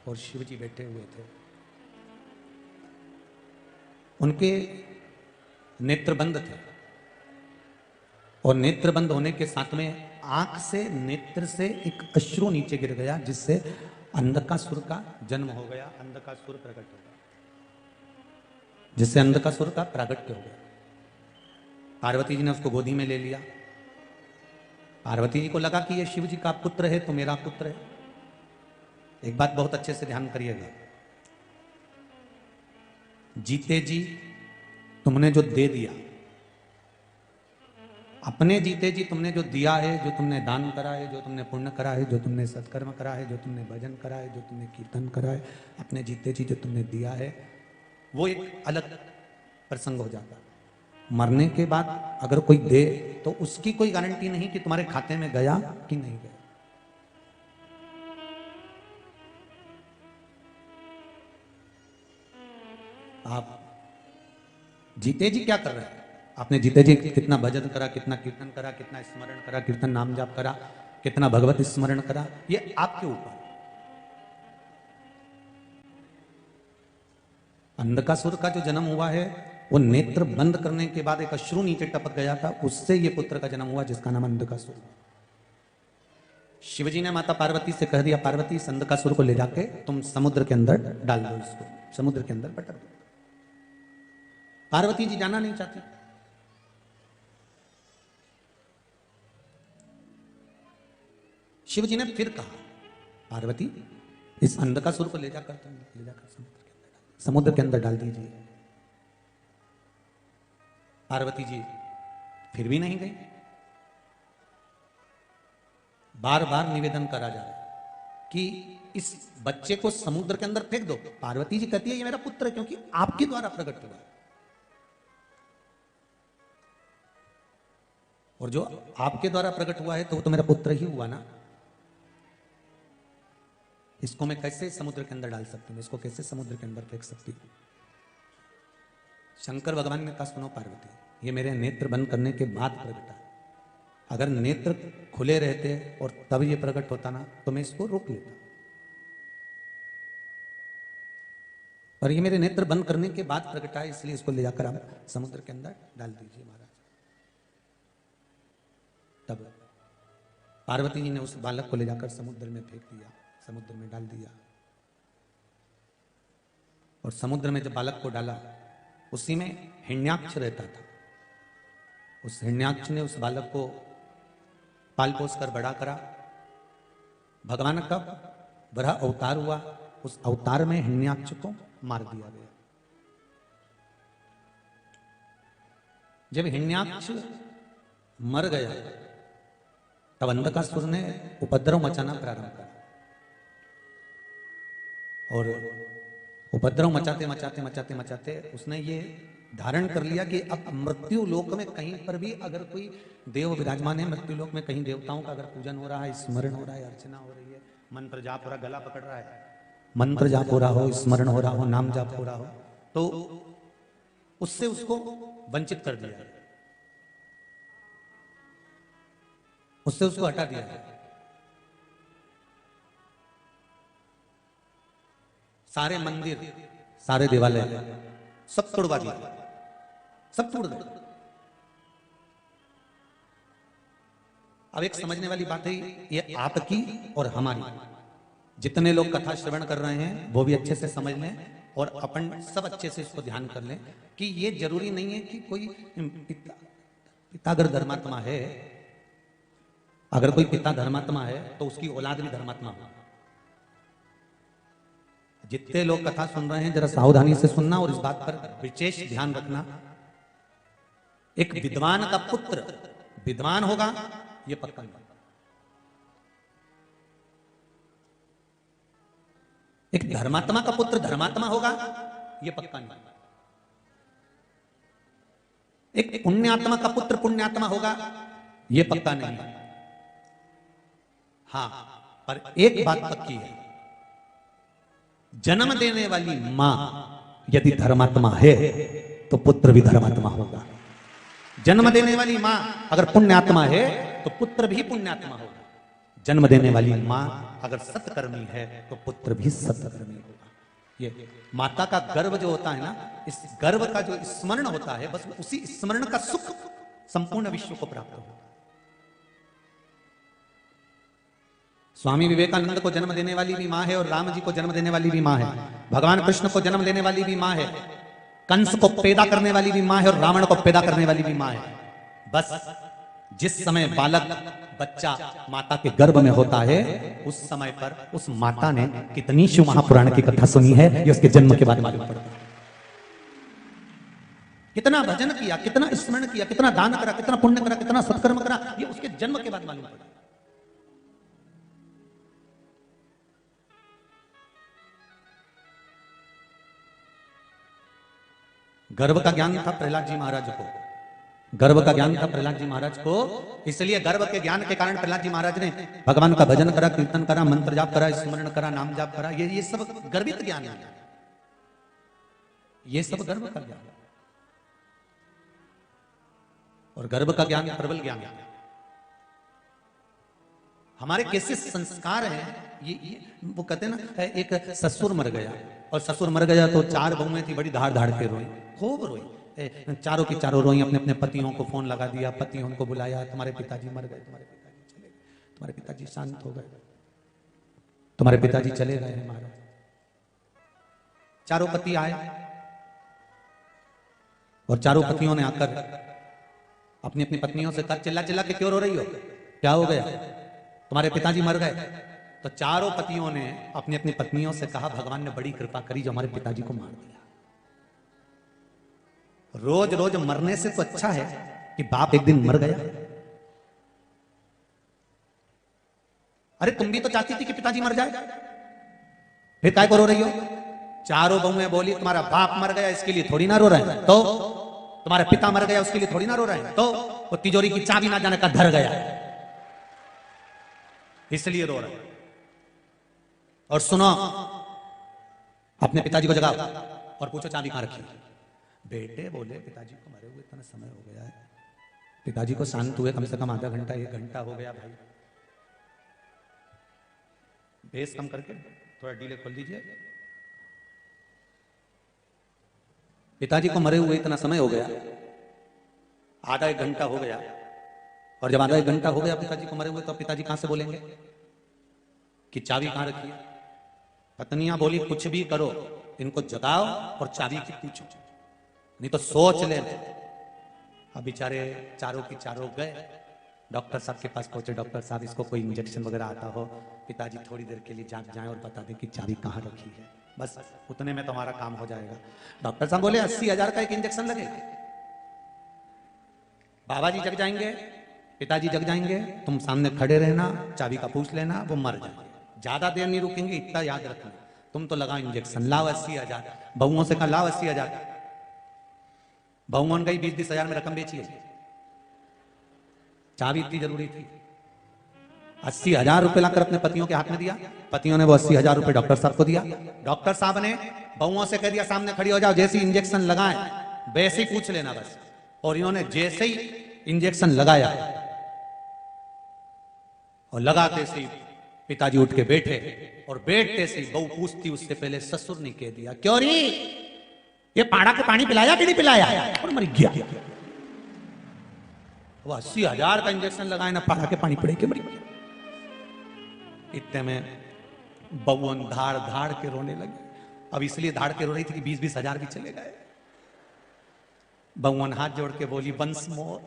और शिव जी बैठे हुए थे। उनके नेत्र बंद थे और नेत्र बंद होने के साथ में आंख से, नेत्र से एक अश्रु नीचे गिर गया, जिससे अंधकासुर का जन्म हो गया, अंधकासुर प्रकट हो गया, जिससे अंधकासुर का प्रागट्य हो गया। पार्वती जी ने उसको गोदी में ले लिया। पार्वती जी को लगा कि ये शिव जी का पुत्र है तो मेरा पुत्र है। एक बात बहुत अच्छे से ध्यान करिएगा, जीते जी तुमने जो दे दिया, अपने जीते जी तुमने जो दिया है, जो तुमने दान करा है, जो तुमने पुण्य करा है, जो तुमने सत्कर्म करा है, जो तुमने भजन करा है, जो तुमने कीर्तन करा है, अपने जीते जी जो तुमने दिया है, वो एक अलग प्रसंग हो जाता। मरने के बाद अगर कोई दे तो उसकी कोई गारंटी नहीं कि तुम्हारे खाते में गया कि नहीं गया। आप जीते जी क्या कर रहे हैं? आपने जीते जी कितना भजन करा, कितना कीर्तन करा, कितना स्मरण करा, कीर्तन नाम जाप करा, कितना भगवत स्मरण करा, ये आपके ऊपर। अंधकासुर का जो जन्म हुआ है वो नेत्र बंद करने के बाद एक अश्रु नीचे टपक गया था, उससे ये पुत्र का जन्म हुआ जिसका नाम अंधकासुर। शिवजी ने माता पार्वती से कह दिया, पार्वती इस अंधकासुर को ले जाके तुम समुद्र के अंदर डाल दो, इसको समुद्र के अंदर पटक दो। पार्वती जी जाना नहीं चाहती। शिवजी ने फिर कहा, पार्वती इस अंधकासुर को ले जाकर तुम ले जाकर समुद्र के अंदर डाल दीजिए। पार्वती जी फिर भी नहीं गई। बार बार निवेदन करा जा रहा है कि इस बच्चे को समुद्र के अंदर फेंक दो। पार्वती जी कहती है ये मेरा पुत्र है क्योंकि आपके द्वारा प्रकट हुआ, और जो आपके द्वारा प्रकट हुआ है तो वो तो मेरा पुत्र ही हुआ ना। इसको मैं कैसे समुद्र के अंदर डाल सकती हूँ, इसको कैसे समुद्र के अंदर फेंक सकती हूँ? शंकर भगवान ने कहा, सुनो पार्वती, ये मेरे नेत्र बंद करने के बाद प्रकटा। अगर नेत्र खुले रहते और तब ये प्रकट होता ना तो मैं इसको रोक लेता, पर ये मेरे नेत्र बंद करने के बाद प्रकटा है, इसलिए इसको ले जाकर आप समुद्र के अंदर डाल दीजिए महाराज। तब पार्वती जी ने उस बालक को ले जाकर समुद्र में फेंक दिया, समुद्र में डाल दिया। और समुद्र में जब बालक को डाला, उसी में हिरण्याक्ष रहता था। उस हिरण्याक्ष ने उस बालक को पाल पोस कर बड़ा करा। भगवान का बड़ा अवतार हुआ, उस अवतार में हिरण्याक्ष को मार दिया गया। जब हिरण्याक्ष मर गया तब अंधकासुर ने उपद्रव मचाना प्रारंभ करा, और उपद्रव मचाते मचाते मचाते मचाते उसने ये धारण कर लिया कि अब मृत्यु लोक में कहीं पर भी अगर कोई देव विराजमान है, मृत्यु लोक में कहीं देवताओं का अगर पूजन हो रहा है, स्मरण हो रहा है, अर्चना हो रही है, मंत्र जाप हो रहा, गला पकड़ रहा है, मंत्र जाप हो रहा हो, स्मरण हो रहा हो, नाम जाप हो रहा हो, तो उससे उसको वंचित कर दिया, उससे उसको हटा दिया है। सारे मंदिर, सारे देवालय सब तोड़वा दिया, सब तोड़ दिया। अब एक समझने वाली बात है, ये आपकी और हमारी, जितने लोग कथा श्रवण कर रहे हैं वो भी अच्छे से समझ लें और अपन सब अच्छे से इसको ध्यान कर लें कि ये जरूरी नहीं है कि कोई पिता अगर धर्मात्मा है, अगर कोई पिता धर्मात्मा है तो उसकी औलाद भी धर्मात्मा हो। जितने लोग कथा सुन रहे हैं जरा सावधानी से सुनना और इस बात पर विशेष ध्यान रखना। एक विद्वान का पुत्र विद्वान होगा ये पक्का नहीं। एक धर्मात्मा का पुत्र धर्मात्मा होगा ये पक्का नहीं। एक पुण्यात्मा का पुत्र पुण्यात्मा होगा ये पक्का नहीं। हां, पर एक बात पक्की है, जन्म देने वाली मां यदि धर्मात्मा है तो पुत्र भी धर्मात्मा होगा। जन्म देने वाली मां अगर पुण्यात्मा है तो पुत्र भी पुण्यात्मा होगा। जन्म देने वाली मां अगर सत्कर्मी है तो पुत्र भी सत्कर्मी होगा। ये माता का गर्व जो होता है ना, इस गर्व का जो स्मरण होता है, बस उसी स्मरण का सुख संपूर्ण विश्व को प्राप्त होगा। स्वामी विवेकानंद को जन्म देने वाली भी मां है और राम जी को जन्म देने वाली भी मां है। भगवान कृष्ण को जन्म देने वाली भी मां है। कंस को पैदा करने वाली भी मां है और रावण को पैदा करने वाली भी मां है। बस जिस समय बालक बच्चा माता के गर्भ में होता है उस समय पर उस माता ने कितनी शिव महापुराण की कथा सुनी है ये उसके जन्म के बाद मालूम पड़ता है। कितना भजन किया, कितना स्मरण किया, कितना दान करा, कितना पुण्य करा, कितना सत्कर्म करा, ये उसके जन्म के बाद मालूम पड़ा। गर्व का ज्ञान था प्रहलाद जी महाराज को, गर्व का ज्ञान था प्रहलाद जी महाराज को। इसलिए गर्व के ज्ञान के कारण प्रहलाद जी महाराज ने भगवान का भजन करा, कीर्तन करा, मंत्र जाप करा, स्मरण करा, नाम जाप करा। ये सब गर्वित ज्ञान है, ये सब गर्व का ज्ञान और गर्व का ज्ञान प्रबल ज्ञान है। हमारे कैसे संस्कार हैं ये वो कहते हैं ना, एक ससुर मर गया और ससुर मर गया तो चार बहुएं थी, बड़ी धाड़ धाड़ के रोई, खूब रोई, चारों की चारों रोई। अपने अपने पतियों को फोन लगा दिया, पतियों को बुलाया, तुम्हारे पिताजी मर गए, तुम्हारे पिताजी चले गए, तुम्हारे पिताजी शांत हो गए, तुम्हारे पिताजी चले गए महाराज। चारों पति आए और चारों पतियों ने आकर अपनी अपनी पत्नियों से कहा, चिल्ला चिल्ला के क्यों रो रही हो, क्या हो गया, तुम्हारे पिताजी मर गए। तो चारों पतियों ने अपनी अपनी पत्नियों से कहा, भगवान ने बड़ी कृपा करी जो हमारे पिताजी को मार दिया। रोज रोज मरने से तो अच्छा है कि बाप एक दिन मर गया। अरे तुम भी तो चाहती थी कि पिताजी मर जाए, फिर काय को रो रही हो। चारों बहुएं बोली, तुम्हारा बाप मर गया इसके लिए थोड़ी ना रो रहे हैं, तो तुम्हारा पिता मर गया उसके लिए थोड़ी ना रो रहे हैं, तो वो तिजोरी की चाबी ना जाने का धर गया इसलिए रो रहे हैं। और सुनो, अपने पिताजी को जगाओ और पूछो चाबी कहां रखी। बेटे बोले, पिताजी को मरे हुए इतना समय हो गया है, पिताजी को शांत हुए कम से कम आधा घंटा 1 घंटा हो गया भाई, बेस कम करके थोड़ा डीले खोल दीजिए। पिताजी को मरे हुए इतना समय हो गया, आधा 1 घंटा हो गया, और जब आधा 1 घंटा हो गया पिताजी को मरे हुए तो पिताजी कहां से बोलेंगे कि चाबी कहां रखी है। पत्नियां बोली, कुछ भी करो इनको जगाओ और चाबी की पूछो, नहीं तो सोच ले। अब बेचारे चारों की चारों गए, डॉक्टर साहब के पास पहुंचे। डॉक्टर साहब, इसको कोई इंजेक्शन वगैरह आता हो, पिताजी थोड़ी देर के लिए जाग जाएं और बता दें कि चाबी कहां रखी है, बस उतने में तुम्हारा काम हो जाएगा। डॉक्टर साहब बोले 80,000 का एक इंजेक्शन लगेगा। बाबा जी जग जाएंगे, पिताजी जग जाएंगे, तुम सामने खड़े रहना, चाबी का पूछ लेना, वो मर जाएंगे, ज्यादा देर नहीं रुकेंगे, इतना याद रखना। तुम तो लगाओ इंजेक्शन, लाओ 80,000। बहुओं से कहा लाओ 80,000, बहुओं ने 20-20 हजार में रकम बेची है। चाबी इतनी जरूरी थी, 80,000 रुपए लाकर अपने पतियों के हाथ में दिया। पतियों ने वो 80,000 रुपए डॉक्टर साहब को दिया। डॉक्टर साहब ने बहुओं से कह दिया सामने खड़ी हो जाओ, जैसे ही इंजेक्शन लगाए वैसे ही पूछ लेना बस। और इन्होंने जैसे ही इंजेक्शन लगाया और लगाते से पिताजी उठ के बैठे, और बैठते से बहू पूछती उससे पहले ससुर ने कह दिया, क्यों री ये पाड़ा को पानी पिलाया कि नहीं पिलाया, और मर गया। वो 80,000 का इंजेक्शन लगाए ना, पाड़ा के पानी पड़े के मरी गया। इतने में बउन धाड़ धाड़ के रोने लगे। अब इसलिए धाड़ के रो रही थी कि 20-20 हजार भी चले गए। बउन हाथ जोड़ के बोली, वंस मोर,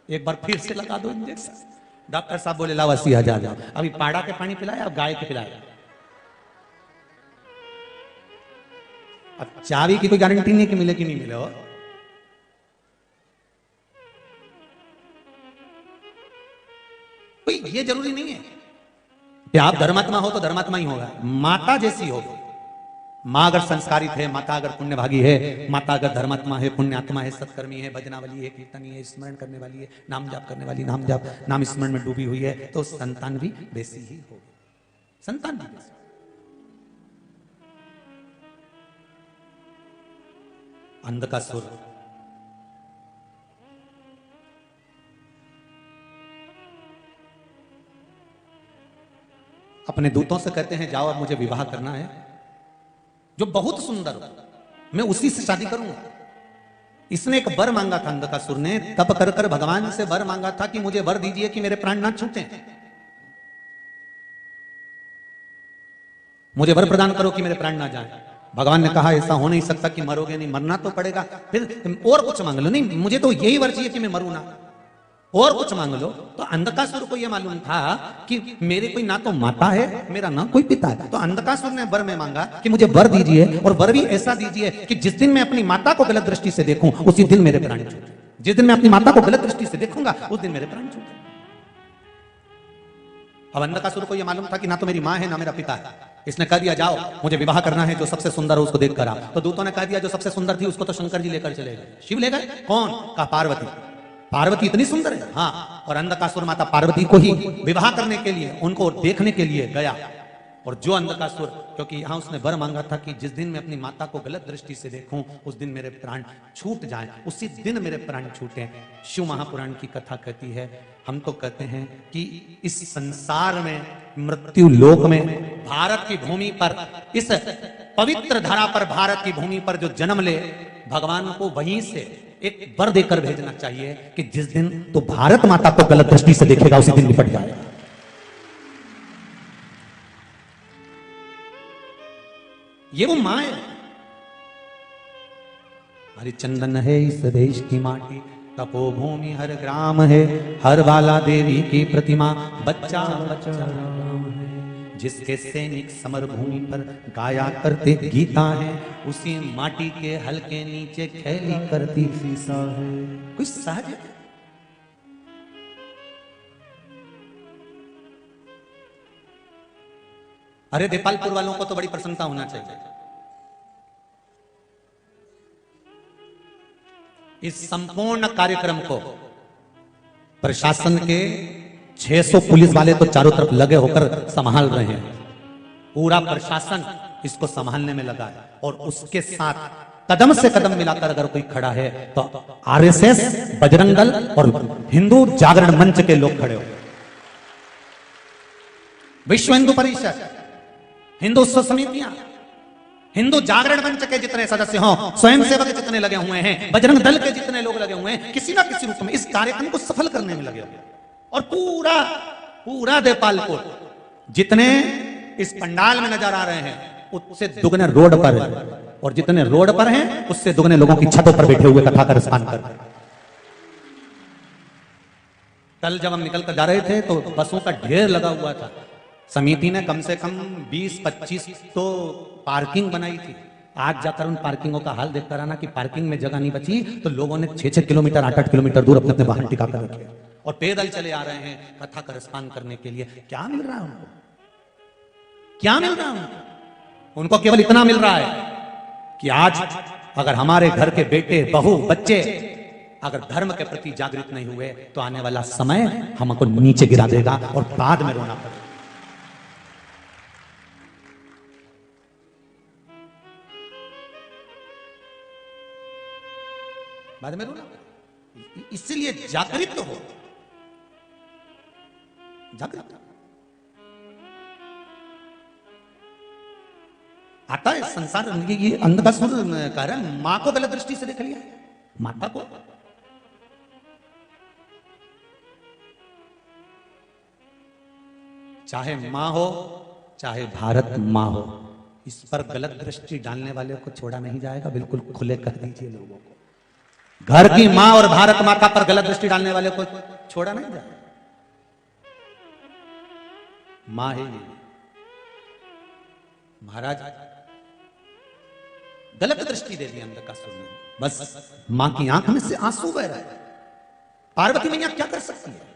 एक बार फिर से लगा दो इंजेक्शन। डॉक्टर साहब बोले, लाओ 80,000 जाओ। अभी पाड़ा के पानी पिलाया, अब गाय के पिलाया। अब चाबी की कोई गारंटी नहीं कि मिले कि नहीं मिले। हो कोई ये जरूरी नहीं है कि आप धर्मात्मा हो तो धर्मात्मा ही होगा। माता जैसी हो, माँ अगर संस्कारित है, माता अगर पुण्यभागी है, माता अगर धर्मात्मा है, पुण्यात्मा है, सत्कर्मी है, भजनावली है, कीर्तनी है, स्मरण करने वाली है, नाम जाप करने वाली, नाम जाप नाम स्मरण में डूबी हुई है, तो संतान भी वैसी ही होगी। संतान भी वैसी। अंधकासुर अपने दूतों से कहते हैं, जाओ अब मुझे विवाह करना है, जो बहुत सुंदर हो, मैं उसी से शादी करूंगा। इसने एक वर मांगा था, अंधकासुर ने तप कर कर भगवान से वर मांगा था कि मुझे वर दीजिए कि मेरे प्राण ना छूटे, मुझे वर प्रदान करो कि मेरे प्राण ना जाए। भगवान ने कहा, ऐसा हो नहीं सकता कि मरोगे नहीं, मरना तो पड़ेगा, फिर और कुछ मांग लो। नहीं, मुझे तो यही वर चाहिए कि मैं मरूं ना, और कुछ मांग लो। तो अंधकासुर को यह मालूम था कि मेरे कोई ना तो माता है, मेरा ना कोई पिता है। तो अंधकासुर ने वर में मांगा कि मुझे वर दीजिए, और वर भी ऐसा दीजिए कि जिस दिन मैं अपनी माता को गलत दृष्टि से देखूं, उसी दिन मेरे प्राण छूटे। जिस दिन मैं अपनी माता को गलत दृष्टि से देखूंगा, उस दिन मेरे प्राण छूटे। अब अंधकासुर को यह मालूम था कि ना तो मेरी माँ है ना मेरा पिता है। इसने कह दिया, जाओ मुझे विवाह करना है, जो सबसे सुंदर हो उसको देख कर आओ। तो दूतों ने कह दिया, जो सबसे सुंदर थी उसको तो शंकर जी लेकर चले गए। शिव ले गए? कौन? कहा पार्वती। पार्वती इतनी सुंदर है? हाँ। और अंधकासुर माता पार्वती को ही विवाह करने के लिए, उनको देखने के लिए गया। और जो अंधकासुर, क्योंकि यहां उसने वर मांगा था कि जिस दिन मैं अपनी माता को गलत दृष्टि से देखूं, उस दिन मेरे प्राण छूट जाएं, उसी दिन मेरे प्राण छूटे। शिव महापुराण की कथा कहती है, हम तो कहते हैं कि इस संसार में, मृत्यु लोक में, भारत की भूमि पर, इस पवित्र धरा पर, भारत की भूमि पर जो जन्म ले, भगवान को वहीं से एक वर देकर भेजना चाहिए कि जिस दिन तो भारत माता को गलत दृष्टि से देखेगा, उसी दिन निपट जाएगा। ये वो मां है। हरिचंदन है इस देश की माटी, तपोभूमि हर ग्राम है, हर वाला देवी की प्रतिमा, बच्चा बच्चा राम है। जिसके सैनिक समर भूमि पर गाया करते गीता है, उसी माटी के हल्के नीचे खेली करती सीसा है। कुछ सहज है? अरे देपालपुर वालों को तो बड़ी प्रसन्नता होना चाहिए। इस संपूर्ण कार्यक्रम को प्रशासन के 600 पुलिस वाले तो चारों तरफ लगे होकर संभाल रहे हैं। पूरा प्रशासन इसको संभालने में लगा है, और उसके साथ कदम से कदम मिलाकर अगर कोई खड़ा है तो आरएसएस, बजरंग दल और हिंदू जागरण मंच के लोग खड़े हो। विश्व हिंदू परिषद, हिंदू उत्सव समितियां, हिंदू जागरण मंच के जितने सदस्य हों, स्वयंसेवक जितने लगे हुए हैं, बजरंग दल के जितने लोग लगे हुए हैं, किसी ना किसी रूप में इस कार्यक्रम को सफल करने में लगे हुए हैं। और पूरा देपालपुर जितने इस पंडाल में नजर आ रहे हैं, उससे दुगने रोड पर है, और जितने रोड पर हैं उससे दुगने लोगों की छतों पर बैठे हुए कथा का रसपान कर रहे हैं। कल जब हम निकल कर जा रहे थे तो बसों का ढेर लगा हुआ था। समिति ने कम से कम 20-25 तो पार्किंग बनाई थी। आज जाकर उन पार्किंगों का हाल देखकर आना कि पार्किंग में जगह नहीं बची, तो लोगों ने 6-6 किलोमीटर 8-8 किलोमीटर दूर अपने अपने वाहन टिका कर रखे और पैदल चले आ रहे हैं कथा का रसपान करने के लिए। क्या मिल रहा है उनको? क्या मिल रहा है उनको? उनको केवल इतना मिल रहा है कि आज अगर हमारे घर के बेटे, बहू, बच्चे अगर धर्म के प्रति जागृत नहीं हुए तो आने वाला समय हमको नीचे गिरा देगा और बाद में रोना पड़ेगा। बाद में रोना। इसलिए जागृत हो, जागृत आता है संसार। ये अंधकासुर कह रहा है, मां को गलत दृष्टि से देख लिया, माता को। चाहे मां हो चाहे भारत मां हो, इस पर गलत दृष्टि डालने वाले को छोड़ा नहीं जाएगा। बिल्कुल खुले कर दीजिए लोगों को। घर की मां और भारत माता पर गलत दृष्टि डालने वाले को छोड़ा नहीं जाएगा। मां है ये। महाराज गलत दृष्टि दे दी अंधकासुर ने, बस मां की आंख में से आंसू बह रहा है। पार्वती मैया क्या कर सकती है?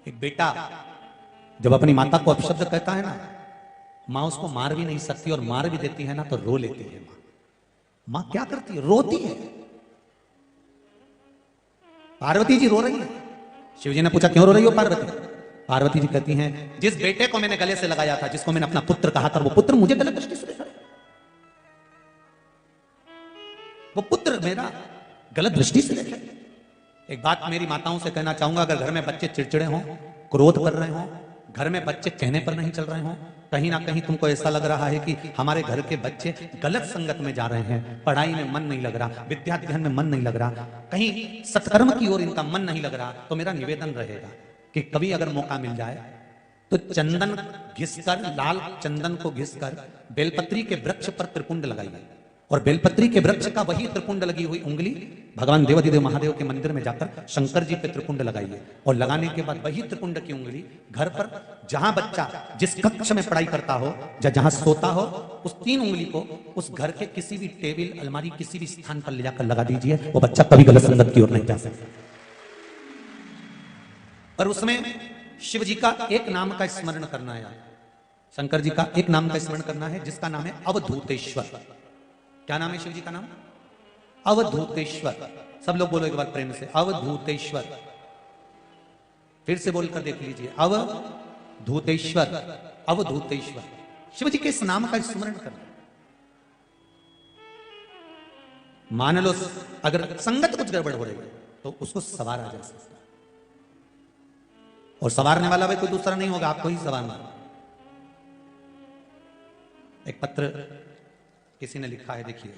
एक बेटा जब अपनी माता को अपशब्द कहता है ना, मां उसको मार भी नहीं सकती, और मार भी देती है ना तो रो लेती है। मां क्या करती है? रोती है। पार्वती जी रो रही है। शिव जी ने पूछा क्यों रो रही हो पार्वती? पार्वती जी कहती हैं जिस बेटे को मैंने गले से लगाया था, जिसको मैंने अपना पुत्र कहा था, वो पुत्र मुझे गलत दृष्टि से देखा है। वो पुत्र मेरा गलत दृष्टि से देखा है। एक बात मेरी माताओं से कहना चाहूंगा, अगर घर में बच्चे चिड़चिड़े हों, क्रोध कर रहे हों, घर में बच्चे कहने पर नहीं चल रहे हों, कहीं ना कहीं तुमको ऐसा लग रहा है कि हमारे घर के बच्चे गलत संगत में जा रहे हैं, पढ़ाई में मन नहीं लग रहा, विद्याध्ययन में मन नहीं लग रहा, कहीं सत्कर्म की ओर इनका मन नहीं लग रहा, तो मेरा निवेदन रहेगा कि कभी अगर मौका मिल जाए तो चंदन घिसकर, लाल चंदन को घिसकर बेलपत्री के वृक्ष पर त्रिपुंड लगाइए, और बेलपत्री के वृक्ष का वही त्रिपुंड लगी हुई उंगली भगवान देवाधिदेव महादेव के मंदिर में जाकर शंकर जी पे त्रिपुंड लगाइए, और लगाने के बाद वही त्रिपुंड की उंगली घर पर जहां बच्चा जिस कक्ष में पढ़ाई करता हो या जहां सोता हो, उस 3 उंगली को उस घर के किसी भी टेबल, अलमारी, किसी भी स्थान पर ले जाकर लगा दीजिए। वो बच्चा कभी गलत संगत की ओर नहीं जा सकता। और उसमें शिव जी का एक नाम का स्मरण करना है, शंकर जी का एक नाम का स्मरण करना है, जिसका नाम है अवधूतेश्वर। क्या नाम है शिव जी का नाम? अवधूतेश्वर। सब लोग बोलो एक बार प्रेम से, अवधूतेश्वर। फिर से बोलकर देख लीजिए, अवधूतेश्वर, अवधूतेश्वर। शिव जी के इस नाम का स्मरण करना। मान लो अगर संगत कुछ गड़बड़ हो रही है तो उसको सवारा जा सकता है, और सवारने वाला भाई कोई दूसरा नहीं होगा, आपको ही सवारना। एक पत्र किसी ने लिखा है, देखिए।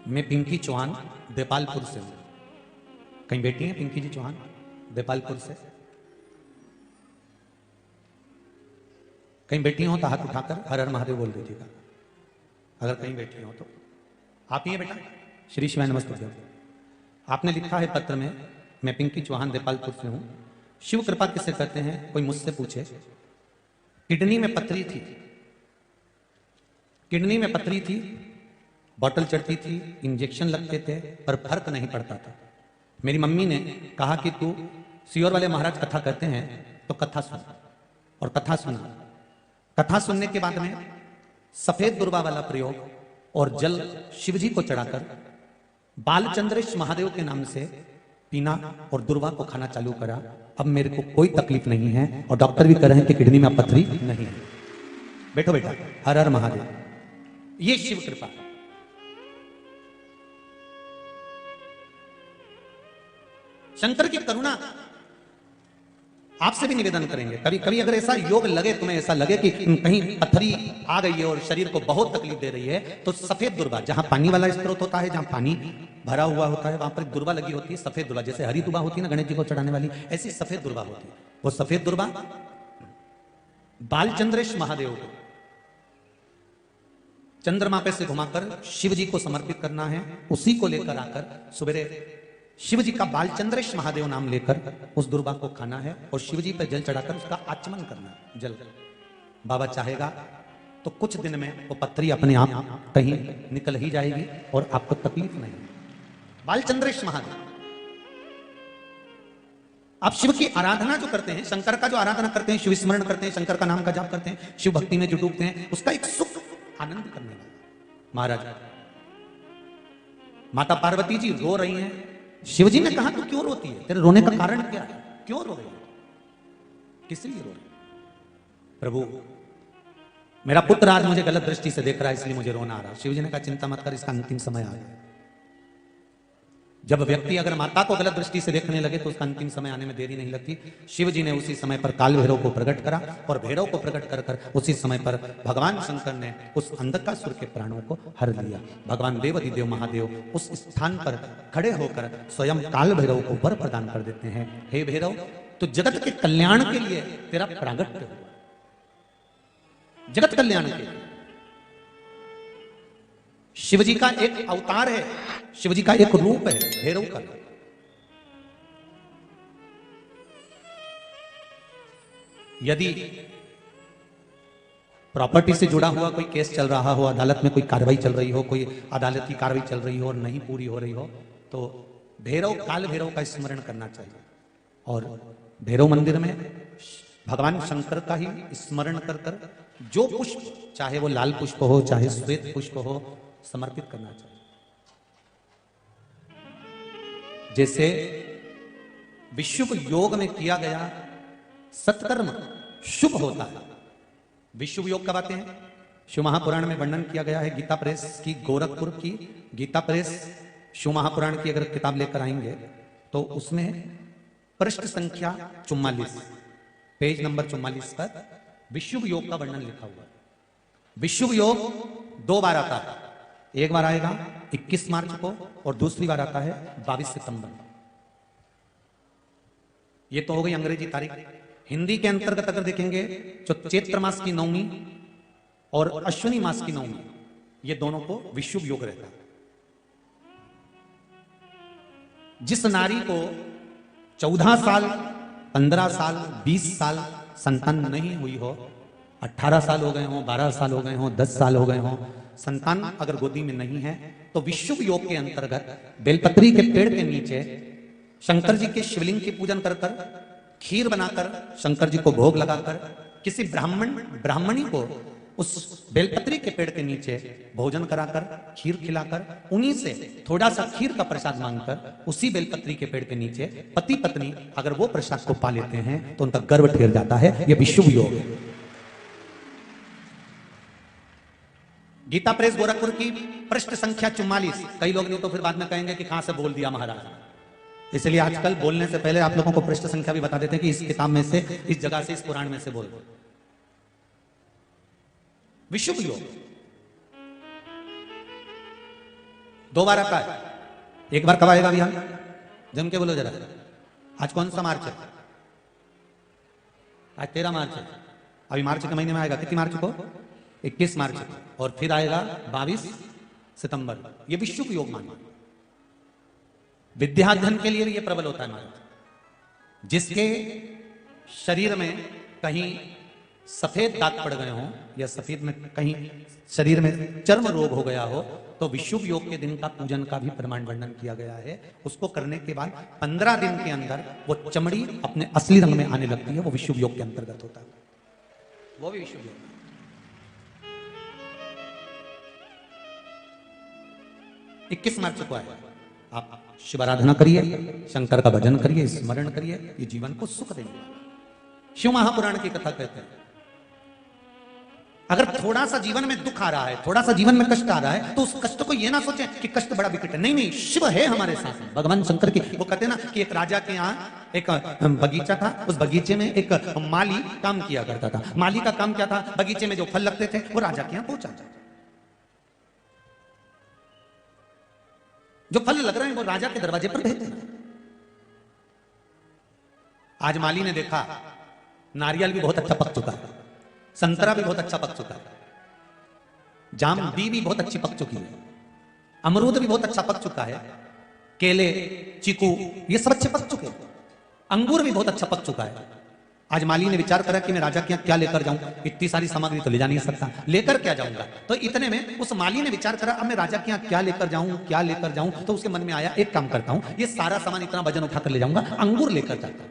मैं पिंकी चौहान देपालपुर से हूं। कहीं बेटी हैं पिंकी जी चौहान देपालपुर से? कहीं बेटी हो तो हाथ उठाकर हर हर महादेव बोल दीजिएगा, अगर कहीं बेटी हो तो। आप ही हैं बेटा? श्री शिवाय नमस्ते। आपने लिखा है पत्र में, मैं पिंकी चौहान देपालपुर से हूं। शिव कृपा किसे कहते हैं? कोई मुझसे पूछे। किडनी में पथरी थी, किडनी में पथरी थी, बॉटल चढ़ती थी, इंजेक्शन लगते थे, पर फर्क नहीं पड़ता था। मेरी मम्मी ने कहा कि तू सियोर वाले महाराज कथा कहते हैं तो कथा सुन, और कथा सुना। कथा सुनने के बाद में सफेद दुर्वा वाला प्रयोग और जल शिवजी को चढ़ाकर बालचंद्रेश महादेव के नाम से पीना और दुर्वा को खाना चालू करा। अब मेरे को कोई तकलीफ नहीं है, और डॉक्टर भी कह रहे हैं कि किडनी में पथरी नहीं है। बैठो बेटा, हर हर महादेव। ये शिव कृपा। शंकर की करुणा आपसे भी निवेदन करेंगे। कभी कभी अगर ऐसा योग लगे, तुम्हें ऐसा लगे कि कहीं पथरी आ गई है और शरीर को बहुत तकलीफ दे रही है, तो सफेद दुर्वा, जहां पानी वाला स्त्रोत होता है, जहां पानी भरा हुआ होता है, वहां पर दुर्वा लगी होती है, सफेद दुर्वा। जैसे हरी दुर्वा होती है ना गणेश जी को चढ़ाने वाली, ऐसी सफेद दुर्वा होती है। वो सफेद दुर्वा बालचंद्रेश महादेव को चंद्रमा पे से घुमाकर शिव जी को समर्पित करना है। उसी को लेकर आकर सुबह शिव जी का बालचंद्रेश महादेव नाम लेकर उस दुर्वा को खाना है, और शिव जी पर जल चढ़ाकर उसका आचमन करना है। जल बाबा चाहेगा तो कुछ दिन में वो पथरी अपने आप कहीं निकल ही जाएगी और आपको तकलीफ नहीं। बालचंद्रेश महादेव। आप शिव की आराधना जो करते हैं, शंकर का जो आराधना करते हैं, शिव स्मरण करते हैं, शंकर का नाम का जाप करते हैं, शिव भक्ति में जो डूबते हैं, उसका एक सुख आनंद करने वाला महाराज। माता पार्वती जी रो रही हैं। शिवजी ने कहा तू क्यों रोती है? तेरे रोने का कारण क्या है? क्यों रो रही है? किस लिए रो रही है? प्रभु मेरा पुत्र आज मुझे गलत दृष्टि से देख रहा है, इसलिए मुझे रोना आ रहा है। शिव जी ने कहा चिंता मत कर, इसका अंतिम समय आ गया। जब व्यक्ति अगर माता को गलत दृष्टि से देखने लगे तो उसका अंतिम समय आने में देरी नहीं लगती। शिव जी ने उसी समय पर काल भैरव को प्रकट करा, और भैरव को प्रकट कर कर उसी समय पर भगवान शंकर ने उस अंधकासुर के प्राणों को हर लिया। भगवान देवाधिदेव महादेव उस स्थान पर खड़े होकर स्वयं काल भैरव को वर प्रदान कर देते हैं, हे भैरव, तो जगत के कल्याण के लिए तेरा प्रागट्य हुआ, जगत कल्याण के लिए। शिवजी का एक अवतार है, शिवजी का एक रूप है भैरव का। यदि प्रॉपर्टी से जुड़ा हुआ कोई केस चल रहा हो, अदालत में कोई कार्रवाई चल रही हो, कोई अदालत की कार्रवाई चल रही हो और नहीं पूरी हो रही हो, तो भैरव, काल भैरव का स्मरण करना चाहिए। और भैरव मंदिर में भगवान शंकर का ही स्मरण कर कर जो पुष्प, चाहे वो लाल पुष्प हो चाहे श्वेत पुष्प हो, समर्पित करना चाहिए। जैसे विशुभ योग में किया गया सत्कर्म शुभ होता है। विशुभ योग कब आते हैं? शिव महापुराण में वर्णन किया गया है। गीता प्रेस की, गोरखपुर की गीता प्रेस शिव महापुराण की अगर किताब लेकर आएंगे तो उसमें पृष्ठ संख्या 44, पेज नंबर 44 पर विशुभ योग का वर्णन लिखा हुआ है। विशुभ योग 2 बार आता है, एक बार आएगा 21 मार्च को और दूसरी बार आता है 22 सितंबर। ये तो हो गई अंग्रेजी तारीख। हिंदी के अंतर्गत अगर देखेंगे तो चैत्र मास की नवमी और अश्विनी मास की नवमी, ये दोनों को विशुभ योग रहता है। जिस नारी को 14 साल, 15 साल, 20 साल संतान नहीं हुई हो, 18 साल हो गए हों, 12 साल हो गए हों, 10 साल हो गए हों, संतान अगर गोदी में नहीं है, तो विशुभ योग के अंतर्गत बेलपत्री के पेड़ के नीचे शंकर जी के शिवलिंग की पूजन कर कर, खीर बनाकर शंकर जी को भोग लगाकर, किसी ब्राह्मणी को उस बेलपत्री के पेड़ के नीचे भोजन कराकर, खीर खिलाकर, उन्हीं से थोड़ा सा खीर का प्रसाद मांगकर, उसी बेलपत्री के पेड़ के नीचे पति पत्नी अगर वो प्रसाद को पा लेते हैं तो उनका गर्भ ठेर जाता है। यह विशुभ योग है। गीता प्रेस गोरखपुर की पृष्ठ संख्या 44। कई लोग नहीं तो फिर बाद में कहेंगे कि कहां से बोल दिया महाराज, इसलिए आजकल बोलने से पहले आप लोगों को पृष्ठ संख्या भी बता देते हैं कि इस किताब में से, इस जगह से, इस पुराण में से बोल। विशुभ योग 2 बार आता है। एक बार कब आएगा अभी? हम जम के बोलो जरा। आज कौन सा मार्च है? आज 13 मार्च है। अभी मार्च के महीने में आएगा। कितनी मार्च को? 21 मार्च को। और फिर आएगा 22 सितंबर। ये विशुभ योग माना। विद्याध्ययन के लिए भी ये प्रबल होता है महाराज। जिसके शरीर में कहीं सफेद दाग पड़ गए हों या सफेद में कहीं शरीर में चर्म रोग हो गया हो, तो विशुभ योग के दिन का पूजन का भी प्रमाण वर्णन किया गया है। उसको करने के बाद 15 दिन के अंदर वो चमड़ी अपने असली रंग में आने लगती है। वो विशुभ योग के अंतर्गत होता है। वो भी विशुभ योग। 21 मार्च को आएगा। आप शिव आराधना करिए, शंकर का भजन करिए, स्मरण करिए, ये जीवन को सुख देगा। शिव महापुराण की कथा कहते हैं, अगर थोड़ा सा जीवन में दुख आ रहा है, थोड़ा सा जीवन में कष्ट आ रहा है, तो उस कष्ट को ये ना सोचें कि कष्ट बड़ा विकट है। नहीं नहीं, शिव है हमारे साथ। भगवान शंकर की, वो कहते हैं ना कि एक राजा के यहाँ एक बगीचा था। उस बगीचे में एक माली काम किया करता था। माली का काम क्या था? बगीचे में जो फल लगते थे वो राजा के यहाँ पहुंचा। जो फल लग रहे हैं वो राजा के दरवाजे पर भेजते हैं। आज माली ने देखा नारियल भी बहुत अच्छा पक चुका है, संतरा भी बहुत अच्छा पक चुका है, जाम भी बहुत अच्छी पक चुकी है, अमरूद भी बहुत अच्छा पक चुका है, केले, चीकू ये सब अच्छे पक चुके हैं, अंगूर भी बहुत अच्छा पक चुका है। आज माली ने विचार करा कि मैं राजा के यहाँ क्या लेकर जाऊं, इतनी सारी सामग्री तो ले जा नहीं सकता, लेकर क्या जाऊंगा। तो इतने में उस माली ने विचार करा, अब मैं राजा के यहाँ क्या लेकर जाऊं, क्या लेकर जाऊं। तो उसके मन में आया, एक काम करता हूं, ये सारा सामान इतना वजन उठाकर ले जाऊंगा, अंगूर लेकर जाता।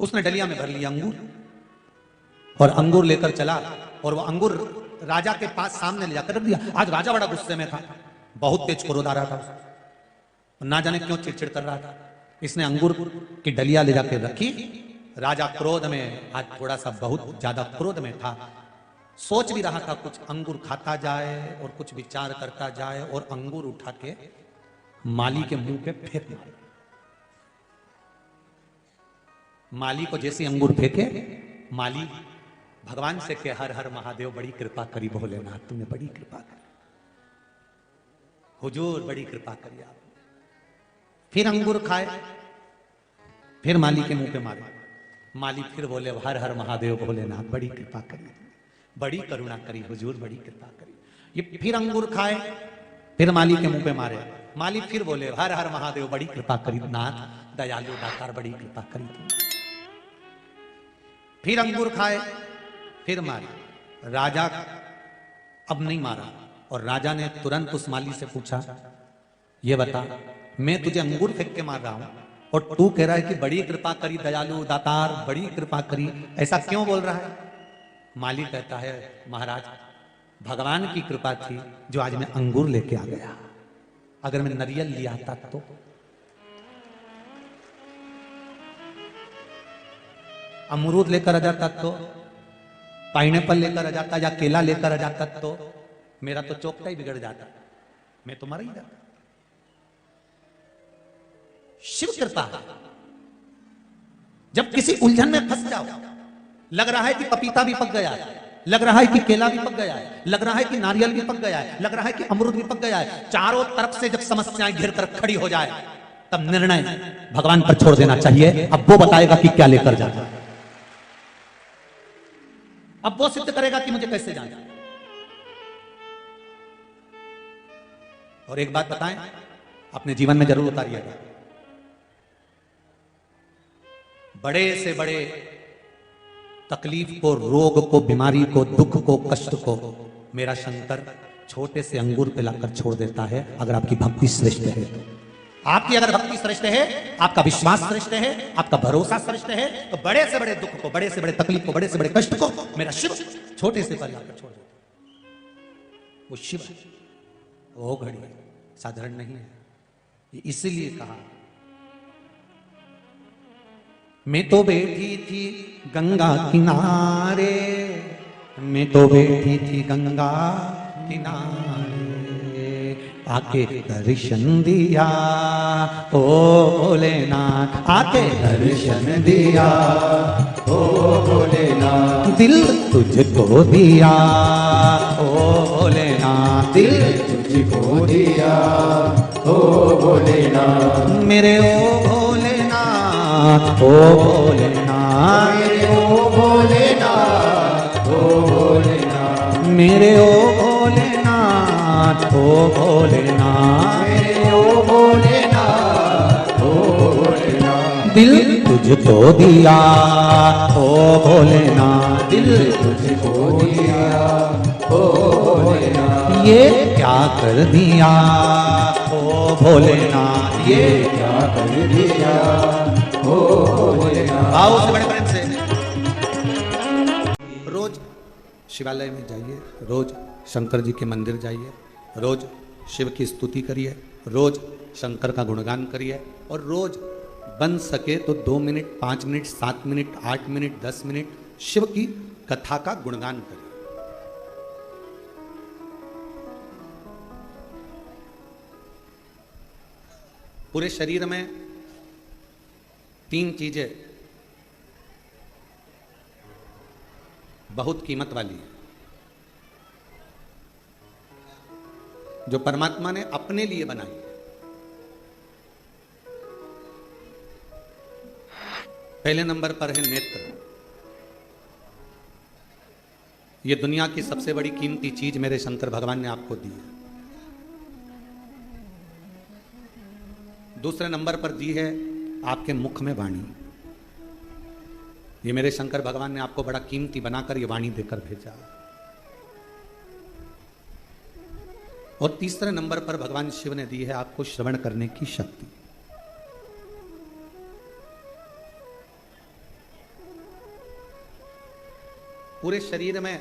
उसने डलिया में भर लिया अंगूर और अंगूर लेकर चला, और वो अंगूर राजा के पास सामने ले जाकर रख दिया। आज राजा बड़ा गुस्से में था, बहुत तेज क्रोध आ रहा था, ना जाने क्यों चिड़चिड़ कर रहा था। इसने अंगूर की डलिया ले जाकर रखी, राजा क्रोध में, आज थोड़ा सा बहुत ज्यादा क्रोध में था, सोच भी रहा था कुछ अंगूर खाता जाए और कुछ विचार करता जाए और अंगूर उठा के माली के मुंह पे फेंक मारे। माली को जैसे अंगूर फेंके, माली भगवान से कहे हर हर महादेव बड़ी कृपा करी भोलेनाथ, तुमने बड़ी कृपा करी, हुजूर बड़ी कृपा करी आप। फिर अंगूर खाए, फिर माली के मुंह पे मारे, माली फिर बोले हर हर महादेव भोलेनाथ बड़ी कृपा करी, बड़ी करुणा करी हुजूर बड़ी कृपा करी। ये फिर अंगूर खाए, फिर माली के मुंह पे मारे, माली फिर बोले हर हर महादेव बड़ी कृपा करी नाथ दयालु दातार बड़ी कृपा करी तुमने। फिर अंगूर खाए, फिर मारे, राजा अब नहीं मारा और राजा ने तुरंत उस माली से पूछा ये बता मैं तुझे अंगूर फेंक के मार रहा हूं और तू कह रहा है कि बड़ी कृपा करी दयालु दातार बड़ी कृपा करी, ऐसा क्यों बोल रहा है? माली कहता है महाराज भगवान की कृपा थी जो आज मैं अंगूर लेके आ गया, अगर मैं नारियल लिया आता तो। अमरूद लेकर आ जाता तो, पाइनएप्पल लेकर आ जाता या केला लेकर आ जाता तो मेरा तो चौकटा ही बिगड़ जाता, मैं तो मर ही जाता। शिव कृपा है। जब किसी उलझन में फंस जाओ, लग रहा है कि पपीता भी पक गया है, लग रहा है कि केला भी पक गया है, लग रहा है कि नारियल भी पक गया है, लग रहा है कि अमरूद भी पक गया है, चारों तरफ से जब समस्याएं घिर कर खड़ी हो जाए तब निर्णय भगवान पर छोड़ देना चाहिए। अब वो बताएगा कि क्या लेकर जाता है, अब वो सिद्ध करेगा कि मुझे कैसे जाना। और एक बात बताएं, अपने जीवन में जरूर उतारिएगा, बड़े से बड़े तकलीफ को, रोग को, बीमारी को, दुख को, कष्ट को मेरा शंकर छोटे से अंगूर पे लाकर छोड़ देता है, अगर आपकी भक्ति श्रेष्ठ है तो। आपकी अगर भक्ति श्रेष्ठ है, आपका विश्वास श्रेष्ठ है, आपका भरोसा श्रेष्ठ है, तो बड़े से बड़े दुख को, बड़े से बड़े तकलीफ को, बड़े से बड़े कष्ट को मेरा शिव छोटे से पर लाकर छोड़ देता है। वो शिव है, वो घड़ी साधारण नहीं है। इसीलिए कहा मैं तो बैठी थी गंगा किनारे, मैं तो बैठी थी गंगा किनारे, आके दर्शन दिया ओ भोलेनाथ, आके दर्शन दिया ओ भोलेनाथ, दिल तुझको दिया ओ भोलेनाथ, दिल तुझको दिया ओ भोलेनाथ, मेरे ओ भोलेनाथ, ओ भोलेनाथ, मेरे ओ भोलेनाथ, ओ भोलेनाथ, मेरे ओ भोलेनाथ, ओ भोलेनाथ, मेरे ओ भोलेनाथ, ओ भोलेनाथ, दिल तुझको दिया ओ भोलेनाथ, दिल तुझको दिया ओ भोलेनाथ, ये क्या कर दिया ओ भोलेनाथ, ये क्या कर दिया ओ भोलेनाथ। आओ से बड़े प्रेम से रोज शिवालय में जाइए, रोज शंकर जी के मंदिर जाइए, रोज शिव की स्तुति करिए, रोज शंकर का गुणगान करिए, और रोज बन सके तो 2 minute, 5 minute, 7 minute, 8 minute, 10 minute Shiva की कथा का गुणगान करिए। पूरे शरीर में 3 चीजें बहुत कीमत वाली है, जो परमात्मा ने अपने लिए बनाई है। पहले नंबर पर है नेत्र। ये दुनिया की सबसे बड़ी कीमती चीज मेरे शंकर भगवान ने आपको दी है। दूसरे नंबर पर दी है आपके मुख में वाणी। ये मेरे शंकर भगवान ने आपको बड़ा कीमती बनाकर ये वाणी देकर भेजा। और तीसरे नंबर पर भगवान शिव ने दी है आपको श्रवण करने की शक्ति। पूरे शरीर में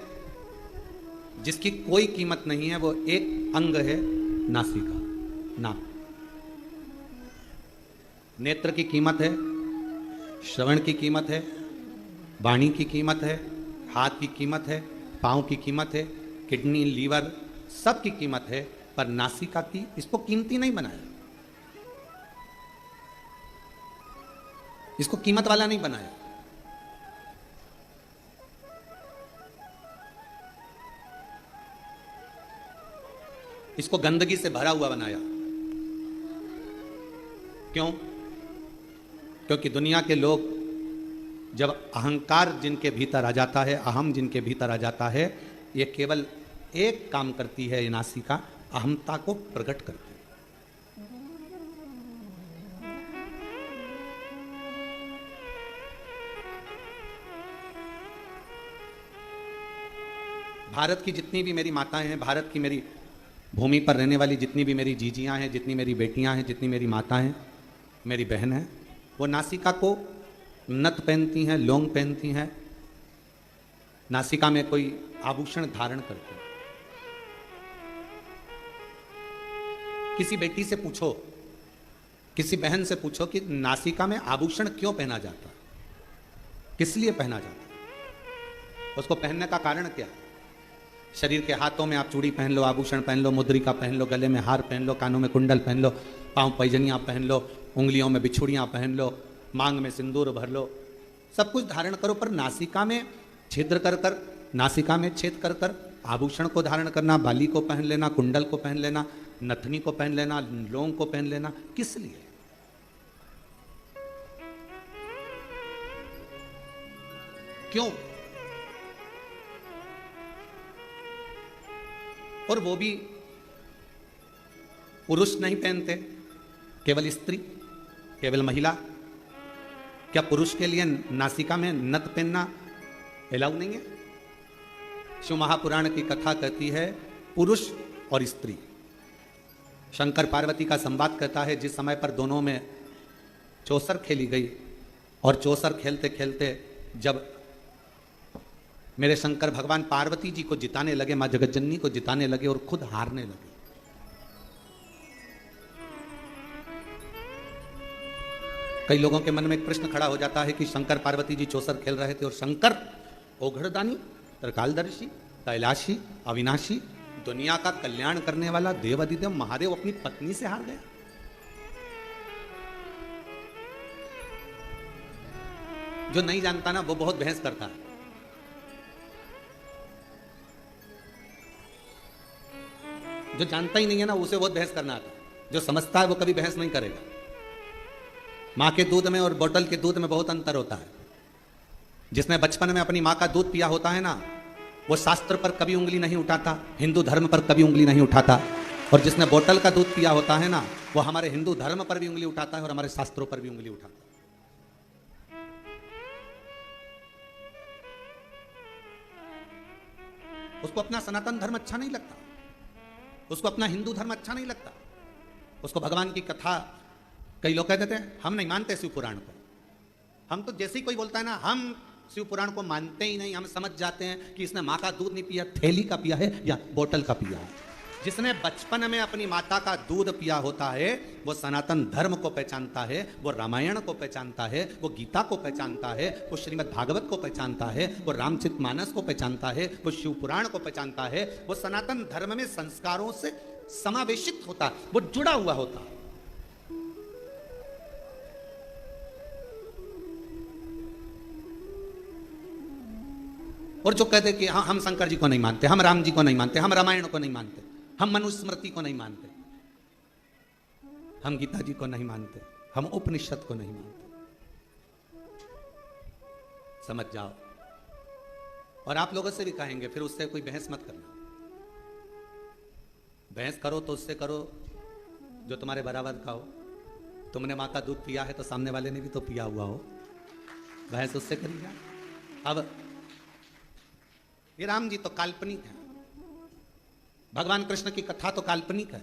जिसकी कोई कीमत नहीं है वो एक अंग है नासिका, नाक। नेत्र की कीमत है, श्रवण की कीमत है, वाणी की कीमत है, हाथ की कीमत है, पाँव की कीमत है, किडनी, लीवर, सब की कीमत है, पर नासिका की, इसको कीमती नहीं बनाया, इसको कीमत वाला नहीं बनाया। इसको गंदगी से भरा हुआ बनाया। क्यों? क्योंकि दुनिया के लोग जब अहंकार जिनके भीतर आ जाता है, अहम जिनके भीतर आ जाता है, ये केवल एक काम करती है, ये नासिका अहमता को प्रकट करती है। भारत की जितनी भी मेरी माताएं हैं, भारत की मेरी भूमि पर रहने वाली जितनी भी मेरी जीजियां हैं, जितनी मेरी बेटियां हैं, जितनी मेरी माताएं हैं, मेरी बहन है, वो नासिका को नथ पहनती हैं, लौंग पहनती हैं, नासिका में कोई आभूषण धारण करती हैं। किसी बेटी से पूछो, किसी बहन से पूछो कि नासिका में आभूषण क्यों पहना जाता है, किस लिए पहना जाता है, उसको पहनने का कारण क्या है? शरीर के हाथों में आप चूड़ी पहन लो, आभूषण पहन लो, मुद्रिका पहन लो, गले में हार पहन लो, कानों में कुंडल पहन लो, पांव पैजनियां पहन लो, उंगलियों में बिछुड़ियां पहन लो, मांग में सिंदूर भर लो, सब कुछ धारण करो, पर नासिका में छिद्र कर कर, नासिका में छेद कर कर आभूषण को धारण करना, बाली को पहन लेना, कुंडल को पहन लेना, नथनी को पहन लेना, लौंग को पहन लेना, किस लिए? क्यों? और वो भी पुरुष नहीं पहनते, केवल स्त्री, केवल महिला। क्या पुरुष के लिए नासिका में नथ पहनना अलाउ नहीं है? शिव महापुराण की कथा कहती है पुरुष और स्त्री। शंकर पार्वती का संवाद कहता है जिस समय पर दोनों में चौसर खेली गई, और चौसर खेलते खेलते जब मेरे शंकर भगवान पार्वती जी को जिताने लगे, मां जगतजननी को जिताने लगे और खुद हारने लगे, कई लोगों के मन में एक प्रश्न खड़ा हो जाता है कि शंकर पार्वती जी चौसर खेल रहे थे और शंकर ओघड़दानी, त्रिकालदर्शी, कैलाशी, अविनाशी, दुनिया का कल्याण करने वाला देवाधिदेव महादेव अपनी पत्नी से हार गया। जो नहीं जानता ना वो बहुत बहस करता है। जो जानता ही नहीं है ना उसे बहुत बहस करना आता है। जो समझता है वो कभी बहस नहीं करेगा। मां के दूध में और बोतल के दूध में बहुत अंतर होता है। जिसने बचपन में अपनी मां का दूध पिया होता है ना, वो शास्त्र पर कभी उंगली नहीं उठाता, हिंदू धर्म पर कभी उंगली नहीं उठाता। और जिसने बोतल का दूध पिया होता है ना, वो हमारे हिंदू धर्म पर भी उंगली उठाता है और हमारे शास्त्रों पर भी उंगली उठाता है। उसको अपना सनातन धर्म अच्छा नहीं लगता, उसको अपना हिंदू धर्म अच्छा नहीं लगता, उसको भगवान की कथा, कई लोग कहते थे हम नहीं मानते शिव पुराण को। हम तो जैसे ही कोई बोलता है ना हम शिव पुराण को मानते ही नहीं, हम समझ जाते हैं कि इसने माँ का दूध नहीं पिया, थैली का पिया है या बोतल का पिया है। जिसने बचपन में अपनी माता का दूध पिया होता है वो सनातन धर्म को पहचानता है, वो रामायण को पहचानता है, वो गीता को पहचानता है, वो श्रीमद् भागवत को पहचानता है, वो रामचरितमानस को पहचानता है, वो शिव पुराण को पहचानता है। वो सनातन धर्म में संस्कारों से समावेशित होता, वो जुड़ा हुआ होता। और जो कहते कि हाँ हम शंकर जी को नहीं मानते, हम राम जी को नहीं मानते, हम रामायण को नहीं मानते, हम मनुस्मृति को नहीं मानते, हम गीता जी को नहीं मानते, हम उपनिषद को नहीं मानते, समझ जाओ। और आप लोगों से भी कहेंगे, फिर उससे कोई बहस मत करना। बहस करो तो उससे करो जो तुम्हारे बराबर का हो। तुमने माँ का दूध पिया है तो सामने वाले ने भी तो पिया हुआ हो, बहस उससे करिएगा। अब ये राम जी तो काल्पनिक है, भगवान कृष्ण की कथा तो काल्पनिक है,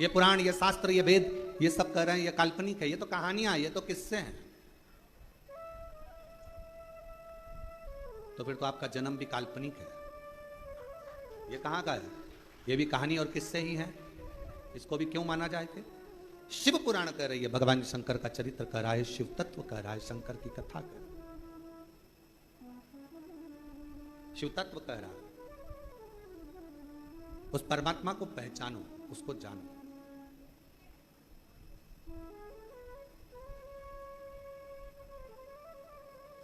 ये पुराण, ये शास्त्र, ये वेद, ये सब कह रहे हैं ये काल्पनिक है, ये तो कहानियां, ये तो किस्से हैं। तो फिर तो आपका जन्म भी काल्पनिक है। ये कहां का है? ये भी कहानी और किस्से ही है। इसको भी क्यों माना जाए थे? शिव पुराण कह रही है, भगवान शंकर का चरित्र कह रहा है, शिव तत्व कह रहा है, शंकर की कथा कह रहा है। शिव तत्व कह रहा है, उस परमात्मा को पहचानो, उसको जानो।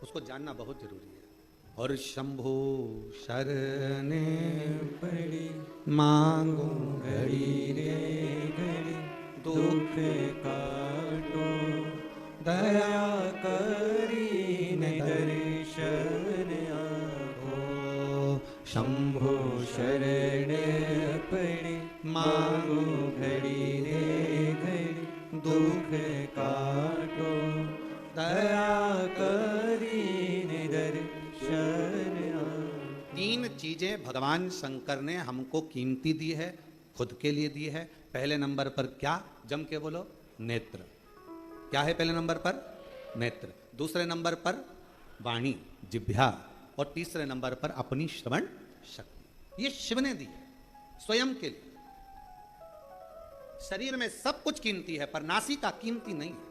उसको जानना बहुत जरूरी है। और शंभो शरणे पड़ी मांगू घड़ी रे घड़ी, दुख काटो दया करी ने दर्शन आगो। शंभो शरणे पड़ी मांगू घड़ी रे घड़ी, दुख काटो दया करी ने दर्शन आगो। तीन चीजें भगवान शंकर ने हमको कीमती दी है, खुद के लिए दी है। पहले नंबर पर क्या, जम के बोलो, नेत्र। क्या है पहले नंबर पर? नेत्र। दूसरे नंबर पर वाणी, जिह्वा। और तीसरे नंबर पर अपनी श्रवण शक्ति। ये शिव ने दी है स्वयं के लिए। शरीर में सब कुछ कीमती है, पर नासिका कीमती नहीं है।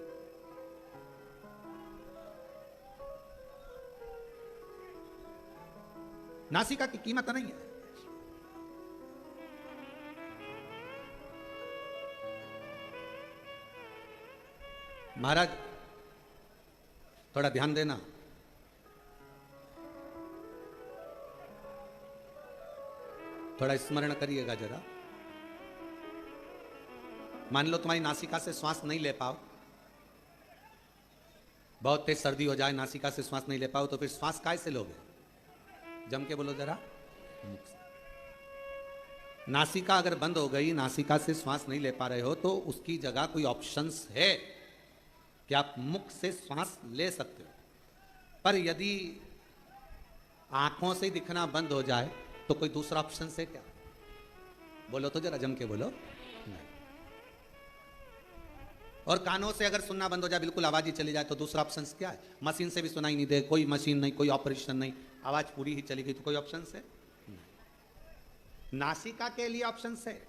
नासिका की कीमत नहीं है। महाराज थोड़ा ध्यान देना। थोड़ा स्मरण करिएगा जरा। मान लो तुम्हारी नासिका से श्वास नहीं ले पाओ, बहुत तेज सर्दी हो जाए, नासिका से श्वास नहीं ले पाओ, तो फिर श्वास काय से लोगे? जम के बोलो जरा, मुख से। नासिका अगर बंद हो गई, नासिका से श्वास नहीं ले पा रहे हो, तो उसकी जगह कोई ऑप्शंस है कि आप मुख से श्वास ले सकते हो। पर यदि आंखों से दिखना बंद हो जाए तो कोई दूसरा ऑप्शन है क्या? बोलो तो जरा, जम के बोलो। नहीं। और कानों से अगर सुनना बंद हो जाए, बिल्कुल आवाज ही चली जाए, तो दूसरा ऑप्शन क्या है? मशीन से भी सुनाई नहीं दे, कोई मशीन नहीं, कोई ऑपरेशन नहीं, आवाज पूरी ही चली गई, तो कोई ऑप्शन है? नासिका के लिए ऑप्शन है।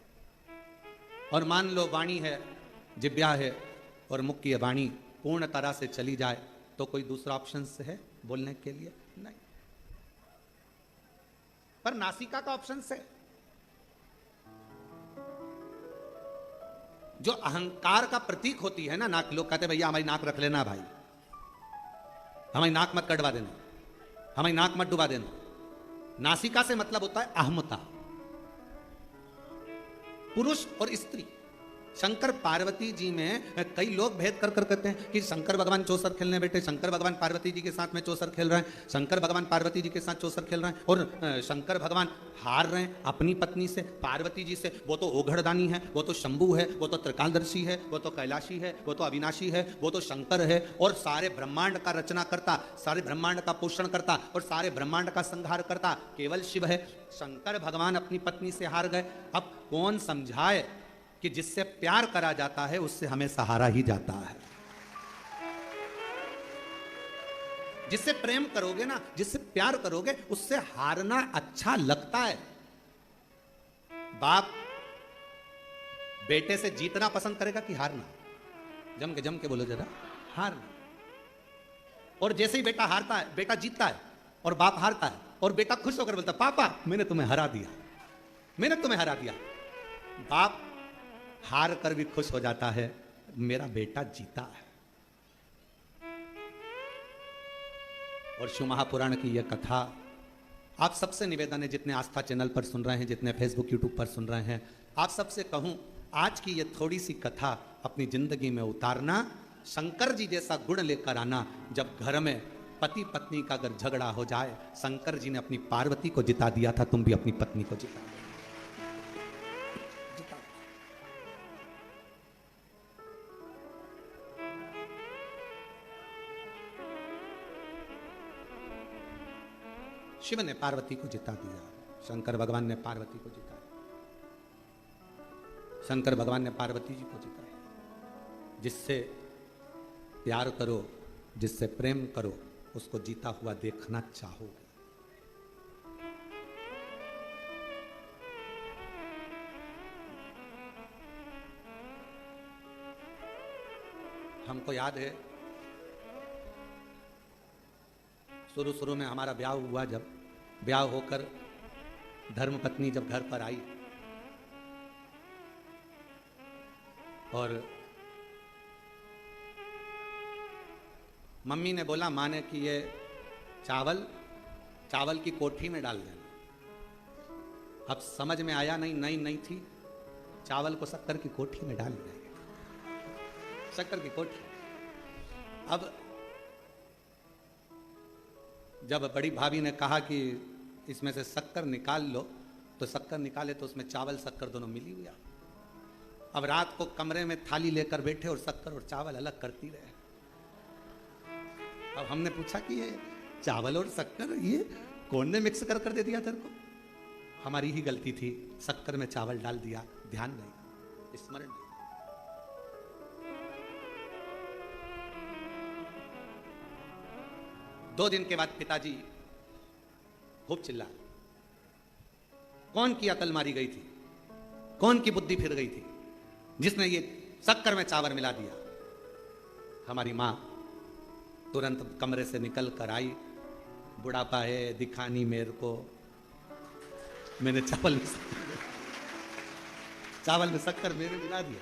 और मान लो वाणी है, जिह्वा है और मुख की वाणी पूर्ण तरह से चली जाए, तो कोई दूसरा ऑप्शन है बोलने के लिए? नहीं। पर नासिका का ऑप्शन है। जो अहंकार का प्रतीक होती है ना नाक, लोग कहते हैं भैया हमारी नाक रख लेना भाई, हमारी नाक मत कटवा देना, हमारी नाक मत डुबा देना। नासिका से मतलब होता है अहमता, पुरुष और स्त्री। शंकर पार्वती जी में कई लोग भेद कर कर कहते हैं कि शंकर भगवान चौसर खेलने बैठे, शंकर भगवान पार्वती जी के साथ में चौसर खेल रहे हैं, शंकर भगवान पार्वती जी के साथ चौसर खेल रहे हैं, और शंकर भगवान हार रहे हैं अपनी पत्नी से, पार्वती जी से। वो तो ओघड़दानी है, वो तो शंभू है, वो तो त्रिकालदर्शी है, वो तो कैलाशी है, वो तो अविनाशी है, वो तो शंकर है, और सारे ब्रह्मांड का रचना करता, सारे ब्रह्मांड का पोषण करता और सारे ब्रह्मांड का संहार करता केवल शिव है। शंकर भगवान अपनी पत्नी से हार गए। अब कौन समझाए कि जिससे प्यार करा जाता है उससे हमें सहारा ही जाता है। जिससे प्रेम करोगे ना, जिससे प्यार करोगे, उससे हारना अच्छा लगता है। बाप बेटे से जीतना पसंद करेगा कि हारना? जम के बोलो जरा, हारना। और जैसे ही बेटा हारता है, बेटा जीतता है और बाप हारता है, और बेटा खुश होकर बोलता पापा मैंने तुम्हें हरा दिया, मैंने तुम्हें हरा दिया। बाप हार कर भी खुश हो जाता है, मेरा बेटा जीता है। और शिव महापुराण की यह कथा आप सबसे निवेदन है, जितने आस्था चैनल पर सुन रहे हैं, जितने फेसबुक यूट्यूब पर सुन रहे हैं, आप सबसे कहूं आज की यह थोड़ी सी कथा अपनी जिंदगी में उतारना, शंकर जी जैसा गुण लेकर आना। जब घर में पति पत्नी का अगर झगड़ा हो जाए, शंकर जी ने अपनी पार्वती को जिता दिया था, तुम भी अपनी पत्नी को जिता। शिव ने पार्वती को जिता दिया, शंकर भगवान ने पार्वती को जिताया, शंकर भगवान ने पार्वती जी को जिताया। जिससे प्यार करो, जिससे प्रेम करो, उसको जीता हुआ देखना चाहोगे। हमको याद है शुरू में हमारा ब्याह हुआ, जब ब्याह होकर धर्मपत्नी जब घर पर आई और मम्मी ने बोला, माँ ने कि ये चावल की कोठी में डाल देना। अब समझ में आया नहीं थी, चावल को शक्कर की कोठी में डाल दिया। शक्कर की कोठी। अब जब बड़ी भाभी ने कहा कि इसमें से शक्कर निकाल लो, तो शक्कर निकाले तो उसमें चावल शक्कर दोनों मिली हुई। अब रात को कमरे में थाली लेकर बैठे और शक्कर और चावल अलग करती रहे। अब हमने पूछा कि ये चावल और शक्कर ये कौन ने मिक्स कर दे दिया तेरे को? हमारी ही गलती थी, शक्कर में चावल डाल दिया, ध्यान नहीं, स्मरण नहीं। दो दिन के बाद पिताजी खूब चिल्लाए, कौन की अकल मारी गई थी, कौन की बुद्धि फिर गई थी जिसने ये शक्कर में चावल मिला दिया? हमारी मां तुरंत कमरे से निकल कर आई, बुढ़ापा है दिखानी मेरे को, मैंने चावल में शक्कर मेरे मिला दिया।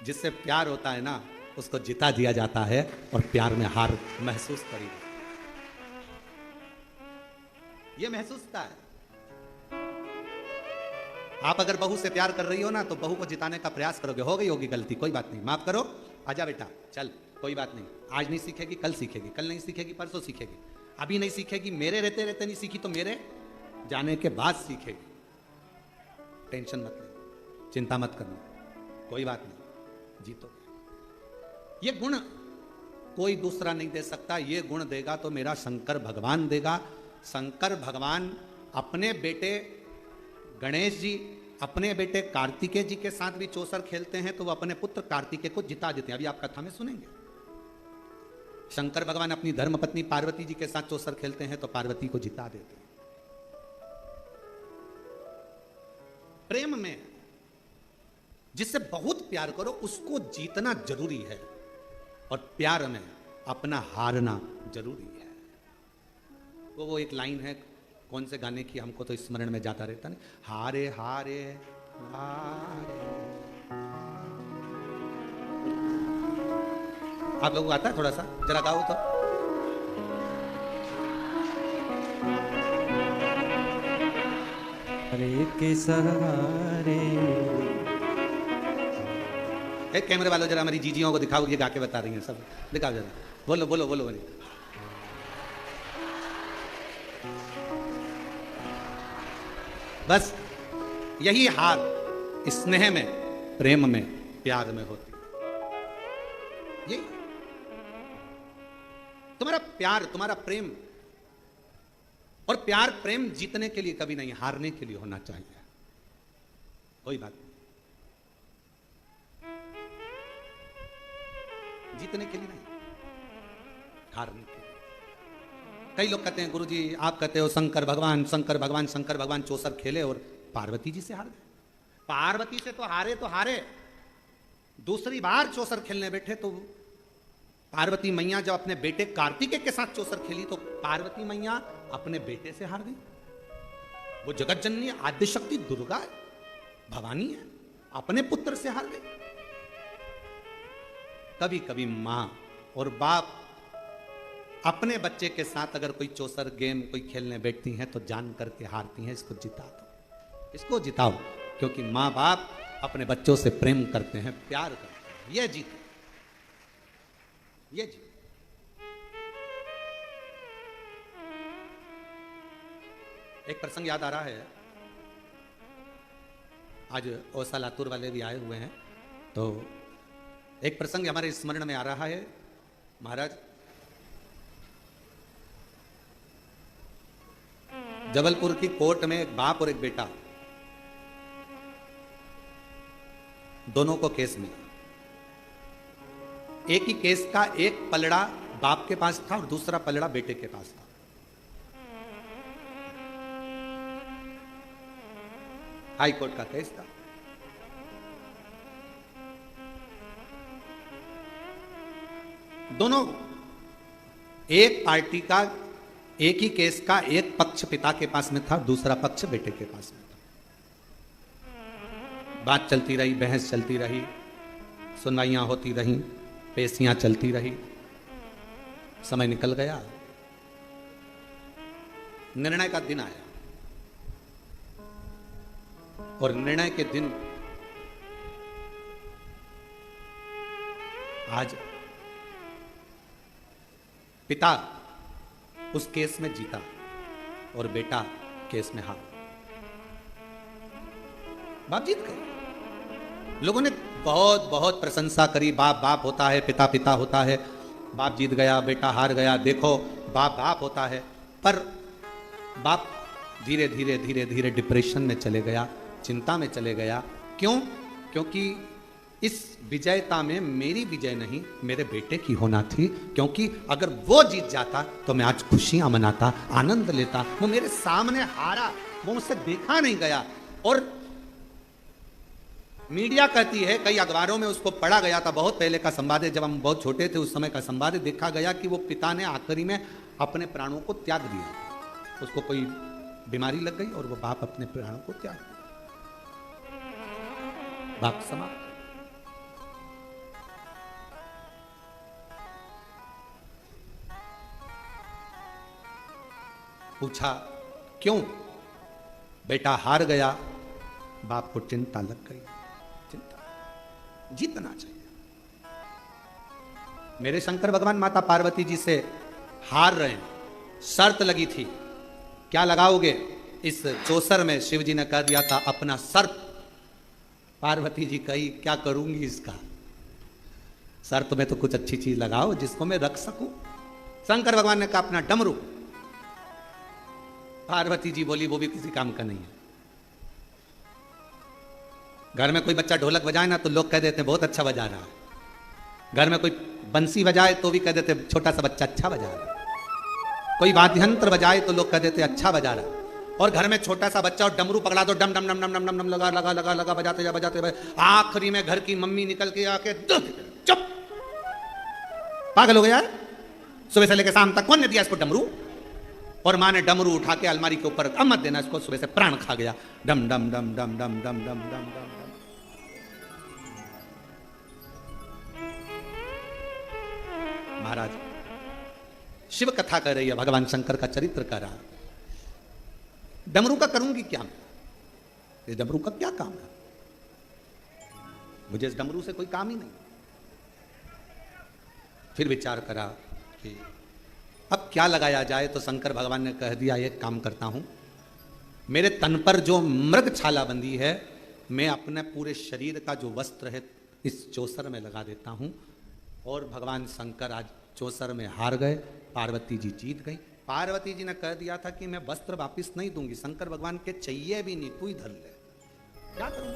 जिससे प्यार होता है ना, उसको जिता दिया जाता है और प्यार में हार महसूस करी। ये महसूस था है। आप अगर बहू से प्यार कर रही हो ना, तो बहू को जिताने का प्रयास करोगे, हो गई होगी गलती, कोई बात नहीं, माफ करो, आजा बेटा चल, कोई बात नहीं, आज नहीं सीखेगी कल सीखेगी, कल नहीं सीखेगी परसों सीखेगी, अभी नहीं सीखेगी, मेरे रहते रहते नहीं सीखी तो मेरे जाने के बाद सीखेगी। टेंशन मत ले, चिंता मत करना, कोई बात नहीं, जीतो। ये गुण कोई दूसरा नहीं दे सकता, ये गुण देगा तो मेरा शंकर भगवान देगा। शंकर भगवान अपने बेटे गणेश जी, अपने बेटे कार्तिकेय जी के साथ भी चौसर खेलते हैं, तो वो अपने पुत्र कार्तिकेय को जिता देते हैं। अभी आप कथा में सुनेंगे, शंकर भगवान अपनी धर्मपत्नी पार्वती जी के साथ चौसर खेलते हैं तो पार्वती को जिता देते हैं। प्रेम में जिससे बहुत प्यार करो उसको जीतना जरूरी है, और प्यार में अपना हारना जरूरी है। वो एक लाइन है, कौन से गाने की, हमको तो स्मरण में जाता रहता नहीं, हारे हारे हारे। आप लोगों को आता है थोड़ा सा, जरा गाओ तो। हरे के सहारे। एक कैमरे वालों जरा हमारी जीजियों को दिखाओ, ये गा के बता रही हैं सब, दिखाओ जरा, बोलो बोलो बोलो बोलो। बस यही हार स्नेह में, प्रेम में, प्यार में होती है। यही तुम्हारा प्यार, तुम्हारा प्रेम, और प्यार प्रेम जीतने के लिए कभी नहीं, हारने के लिए होना चाहिए। कोई बात नहीं, जीतने के लिए नहीं, हारने के लिए। कई लोग कहते हैं गुरुजी आप कहते हो शंकर भगवान शंकर भगवान शंकर भगवान चौसर खेले और पार्वती जी से हार गए। पार्वती से तो हारे, दूसरी बार चौसर खेलने बैठे तो पार्वती मैया जब अपने बेटे कार्तिकेय के साथ चौसर खेली तो पार्वती मैया अपने बेटे से हार गई। वो जगत जननी आद्यशक्ति दुर्गा है, भवानी है, अपने पुत्र से हार गई। कभी कभी मां और बाप अपने बच्चे के साथ अगर कोई चौसर गेम कोई खेलने बैठती हैं तो जान करके हारती हैं। इसको जिता दो, इसको जिताओ, क्योंकि मां बाप अपने बच्चों से प्रेम करते हैं, प्यार करते हैं। ये जीत, ये जीत। एक प्रसंग याद आ रहा है, आज ओसा लातूर वाले भी आए हुए हैं, तो एक प्रसंग हमारे स्मरण में आ रहा है। महाराज जबलपुर की कोर्ट में एक बाप और एक बेटा, दोनों को केस मिला। एक ही केस का एक पलड़ा बाप के पास था और दूसरा पलड़ा बेटे के पास था। हाई कोर्ट का केस था। दोनों एक पार्टी का एक ही केस का एक पक्ष पिता के पास में था, दूसरा पक्ष बेटे के पास में था। बात चलती रही, बहस चलती रही, सुनवाइयां होती रहीं, पेशियां चलती रही। समय निकल गया, निर्णय का दिन आया और निर्णय के दिन आज पिता उस केस में जीता और बेटा केस में हार। बाप जीत गए। लोगों ने बहुत बहुत प्रशंसा करी, बाप बाप होता है, पिता पिता होता है, बाप जीत गया, बेटा हार गया, देखो बाप बाप होता है। पर बाप धीरे धीरे धीरे धीरे डिप्रेशन में चले गया, चिंता में चले गया। क्यों? क्योंकि इस विजयता में मेरी विजय नहीं, मेरे बेटे की होना थी। क्योंकि अगर वो जीत जाता तो मैं आज खुशियां मनाता, आनंद लेता। वो मेरे सामने हारा, वो मुझसे देखा नहीं गया। और मीडिया कहती है, कई अखबारों में उसको पढ़ा गया था, बहुत पहले का संवाद है, जब हम बहुत छोटे थे उस समय का संवाद, देखा गया कि वो पिता ने आखिरी में अपने प्राणों को त्याग दिया। उसको कोई बीमारी लग गई और वो बाप अपने प्राणों को त्याग दिया। बाप समाप्त। पूछा क्यों? बेटा हार गया, बाप को चिंता लग गई। चिंता, जीतना चाहिए। मेरे शंकर भगवान माता पार्वती जी से हार रहे हैं, शर्त लगी थी, क्या लगाओगे? इस चौसर में शिव जी ने कह दिया था अपना सर्प। पार्वती जी कही क्या करूंगी इसका, शर्त में तो कुछ अच्छी चीज लगाओ जिसको मैं रख सकूं। शंकर भगवान ने कहा अपना डमरू। पार्वती जी बोली वो भी किसी काम का नहीं है। घर में कोई बच्चा ढोलक बजाए ना तो लोग कह देते हैं बहुत अच्छा बजा रहा है। घर में कोई बंसी बजाए तो भी कह देते हैं छोटा सा बच्चा अच्छा बजा रहा है। कोई वाद्ययंत्र बजाए तो लोग कह देते हैं अच्छा बजा रहा है। और घर में छोटा सा बच्चा और डमरू पकड़ा तो डम डम डम डम डम डम डम लगा लगा लगा लगा बजाते बजाते आखिरी में घर की मम्मी निकल के आके चुप, पागल हो गया है, सुबह से लेकर शाम तक कौन ने दिया इसको डमरू? और माँ ने डमरू उठा के अलमारी के ऊपर, अब मत देना इसको, सुबह से प्राण खा गया। डम डम डम डम डम डम डम डम डम। महाराज शिव कथा कर रही है, भगवान शंकर का चरित्र कर रहा। डमरू का करूंगी क्या मैं? इस डमरू का क्या काम है? मुझे इस डमरू से कोई काम ही नहीं। फिर विचार करा कि अब क्या लगाया जाए, तो शंकर भगवान ने कह दिया एक काम करता हूं, मेरे तन पर जो मृग छाला बंधी है, मैं अपने पूरे शरीर का जो वस्त्र है इस चौसर में लगा देता हूं। और भगवान शंकर आज चौसर में हार गए, पार्वती जी जीत गई। पार्वती जी ने कह दिया था कि मैं वस्त्र वापिस नहीं दूंगी। शंकर भगवान के चाहिए भी नहीं, तू ही धर ले, क्या करूं?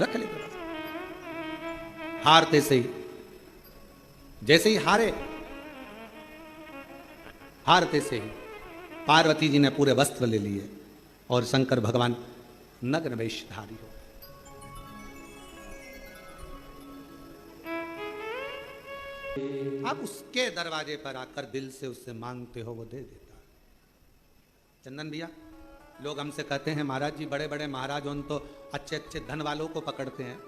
रख ले। हारते से ही, जैसे ही हारते से ही पार्वती जी ने पूरे वस्त्र ले लिए और शंकर भगवान नग्न वेशधारी हो। अब उसके दरवाजे पर आकर दिल से उससे मांगते हो वो दे देता। चंदन भैया, लोग हमसे कहते हैं महाराज जी बड़े बड़े महाराज उन तो अच्छे अच्छे धन वालों को पकड़ते हैं,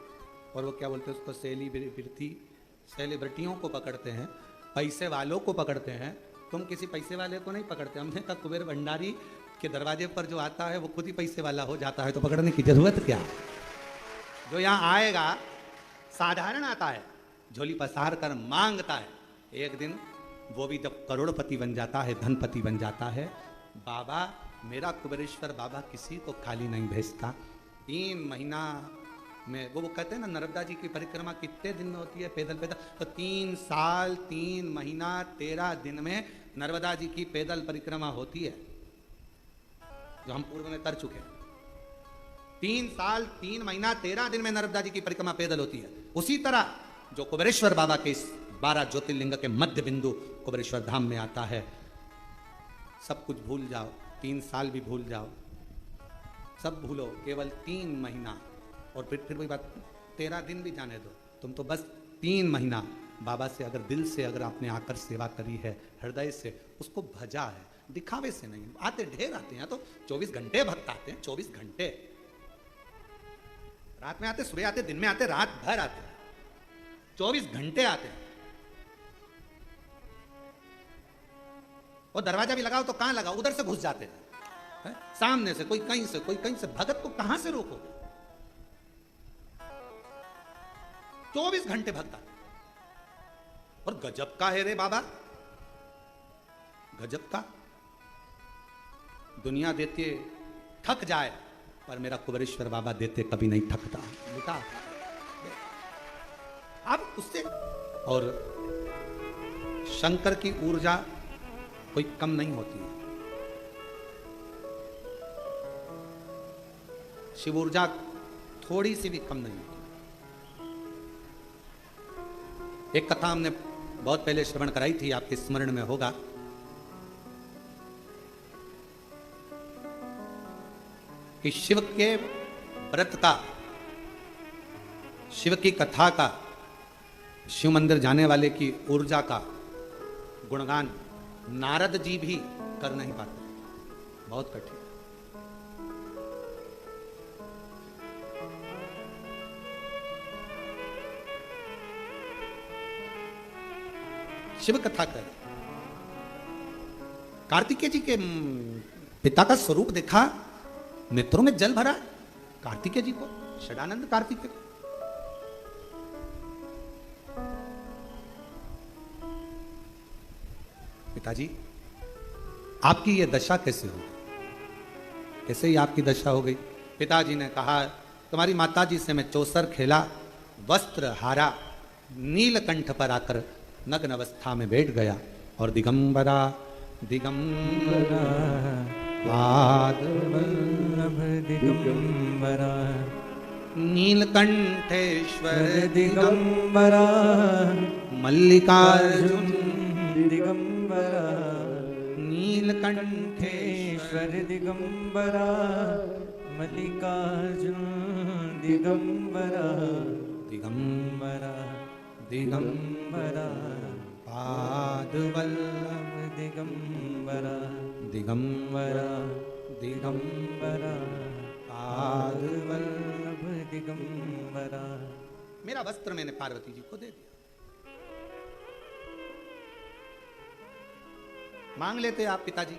और वो क्या बोलते हैं उसको, सेलिब्रिटियों को पकड़ते हैं, पैसे वालों को पकड़ते हैं। तुम किसी पैसे वाले को नहीं पकड़ते। हमने कहा कुबेर भंडारी के दरवाजे पर जो आता है वो खुद ही पैसे वाला हो जाता है, तो पकड़ने की जरूरत क्या? जो यहाँ आएगा साधारण आता है, झोली पसार कर मांगता है, एक दिन वो भी जब करोड़पति बन जाता है, धनपति बन जाता है। बाबा मेरा कुबेरेश्वर बाबा किसी को खाली नहीं भेजता। 3 महीना में वो कहते हैं ना, नर्मदा जी की परिक्रमा कितने दिन में होती है पैदल पैदल, तो 3 साल 3 महीना 13 दिन में नर्मदा जी की पैदल परिक्रमा होती है, जो हम पूर्व में कर चुके हैं। 3 साल 3 महीना 13 दिन में नर्मदा जी की परिक्रमा पैदल होती है। उसी तरह जो कुबेरेश्वर बाबा के इस 12 ज्योतिर्लिंग के मध्य बिंदु कुबेरेश्वर धाम में आता है, सब कुछ भूल जाओ, 3 साल भी भूल जाओ, सब भूलो, केवल 3 महीना। और फिर वही बात, 13 दिन भी जाने दो, तुम तो बस 3 महीना बाबा से अगर दिल से अगर आपने आकर सेवा करी है, हृदय से उसको भजा है, दिखावे से नहीं। आते ढेर आते हैं, तो 24 घंटे भक्त आते हैं, 24 घंटे। रात में आते, सुबह आते, दिन में आते, रात भर आते, 24 घंटे आते हैं। और दरवाजा भी लगाओ तो कहां लगाओ, उधर से घुस जाते हैं, सामने से, कोई कहीं से, कोई कहीं से। भगत को कहां से रोकोगे? 24 घंटे भक्त आते। और गजब का है रे बाबा, गजब का। दुनिया देते थक जाए, पर मेरा कुबेरेश्वर बाबा देते कभी नहीं थकता। बेटा अब उससे, और शंकर की ऊर्जा कोई कम नहीं होती है। शिव ऊर्जा थोड़ी सी भी कम नहीं होती। एक कथा हमने बहुत पहले श्रवण कराई थी, आपके स्मरण में होगा। कि शिव के व्रत का, शिव की कथा का, शिव मंदिर जाने वाले की ऊर्जा का गुणगान नारद जी भी कर नहीं पाते, बहुत कठिन। शिव कथा कर, कार्तिकेय जी के पिता का स्वरूप देखा, नेत्रों में जल भरा कार्तिकेय जी को, षडानंद कार्तिकेय। पिताजी आपकी ये दशा कैसे हो गई, कैसे ही आपकी दशा हो गई? पिताजी ने कहा, तुम्हारी माताजी से मैं चौसर खेला, वस्त्र हारा, नीलकंठ पर आकर नग्न अवस्था में बैठ गया और दिगंबरा दिगंबरा पादवल्लभ दिगंबरा नीलकंठेश्वर दिगंबरा मल्लिकार्जुन दिगंबरा नीलकंठेश्वर दिगंबरा मल्लिकार्जुन दिगंबरा दिगंबरा दिगंबरा पादवल्लभ दिगंबरा दिगंबरा दिगंबरा पादवल्लभ दिगंबरा। मेरा वस्त्र मैंने पार्वती जी को दे दिया। मांग लेते आप पिताजी,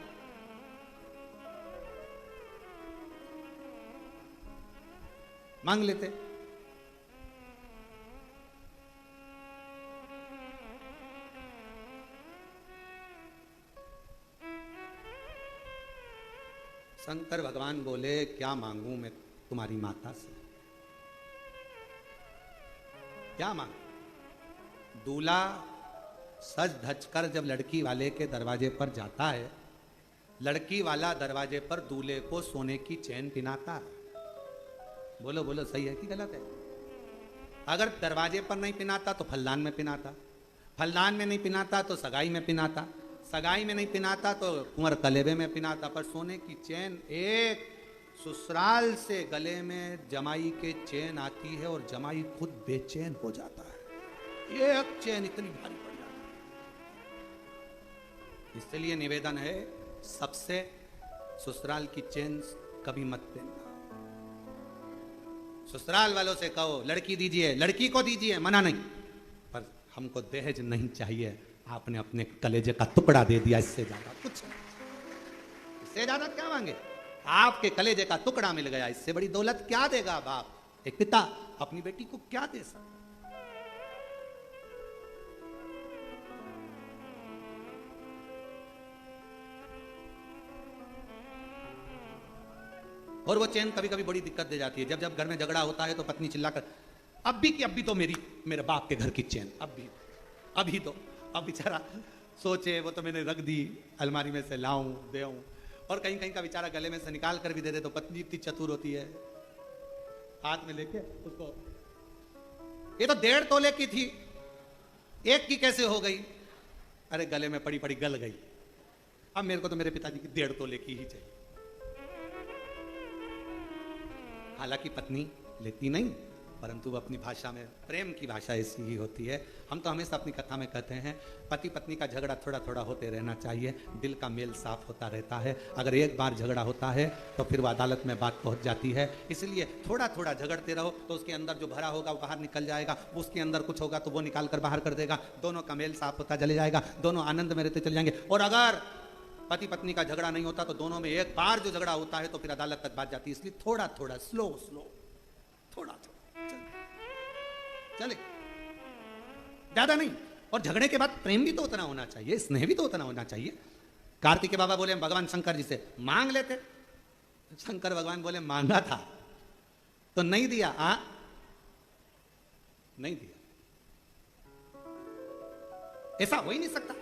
मांग लेते। शंकर भगवान बोले, क्या मांगू मैं तुम्हारी माता से, क्या मांग? दूल्हा सज धज कर जब लड़की वाले के दरवाजे पर जाता है, लड़की वाला दरवाजे पर दूल्हे को सोने की चैन पिनाता है। बोलो बोलो, सही है कि गलत है? अगर दरवाजे पर नहीं पिनाता तो फलदान में पिनाता, फलदान में नहीं पिनाता तो सगाई में पिनाता, सगाई में नहीं पिनाता तो कुंवर कलेबे में पिनाता। पर सोने की चैन, एक ससुराल से गले में जमाई के चैन आती है और जमाई खुद बेचैन हो जाता है। एक चैन इतनी भारी पड़ जाती है। इसलिए निवेदन है सबसे, ससुराल की चैन कभी मत देना। ससुराल वालों से कहो लड़की दीजिए, लड़की को दीजिए, मना नहीं, पर हमको दहेज नहीं चाहिए। आपने अपने कलेजे का टुकड़ा दे दिया, इससे ज्यादा कुछ नहीं। इससे ज्यादा क्या मांगे? आपके कलेजे का टुकड़ा मिल गया, इससे बड़ी दौलत क्या देगा बाप? एक पिता अपनी बेटी को क्या दे सकता? और वो चैन कभी कभी बड़ी दिक्कत दे जाती है। जब जब घर में झगड़ा होता है तो पत्नी चिल्लाकर, अब भी की अब भी तो मेरे बाप के घर की चैन, अभी तो, अब बेचारा सोचे, वो तो मैंने रख दी अलमारी में से, लाऊं दे आऊं। और कहीं कहीं का बेचारा गले में से निकाल कर भी दे दे तो पत्नी इतनी चतुर होती है, हाथ में लेके उसको, ये तो 1.5 तोले की थी, एक की कैसे हो गई? अरे गले में पड़ी पड़ी गल गई, अब मेरे को तो मेरे पिताजी की 1.5 तोले की ही चाहिए। हालांकि पत्नी लेती नहीं, परंतु वो अपनी भाषा में, प्रेम की भाषा ऐसी ही होती है। हम तो हमेशा अपनी कथा में कहते हैं पति पत्नी का झगड़ा थोड़ा थोड़ा होते रहना चाहिए, दिल का मेल साफ होता रहता है। अगर एक बार झगड़ा होता है तो फिर वो अदालत में बात पहुंच जाती है। इसलिए थोड़ा थोड़ा झगड़ते रहो तो उसके अंदर जो भरा होगा वो बाहर निकल जाएगा, उसके अंदर कुछ होगा तो वो निकाल कर बाहर कर देगा, दोनों का मेल साफ होता चले जाएगा, दोनों आनंद में रहते चले जाएंगे। और अगर पति पत्नी का झगड़ा नहीं होता तो दोनों में एक बार जो झगड़ा होता है तो फिर अदालत तक बात जाती है। इसलिए थोड़ा थोड़ा, स्लो स्लो, थोड़ा थोड़ा चले, ज्यादा नहीं। और झगड़े के बाद प्रेम भी तो उतना होना चाहिए, स्नेह भी तो उतना होना चाहिए। कार्तिक के बाबा बोले भगवान शंकर जी से मांग लेते, शंकर भगवान बोले मांगा था तो नहीं दिया। नहीं दिया, ऐसा हो ही नहीं सकता।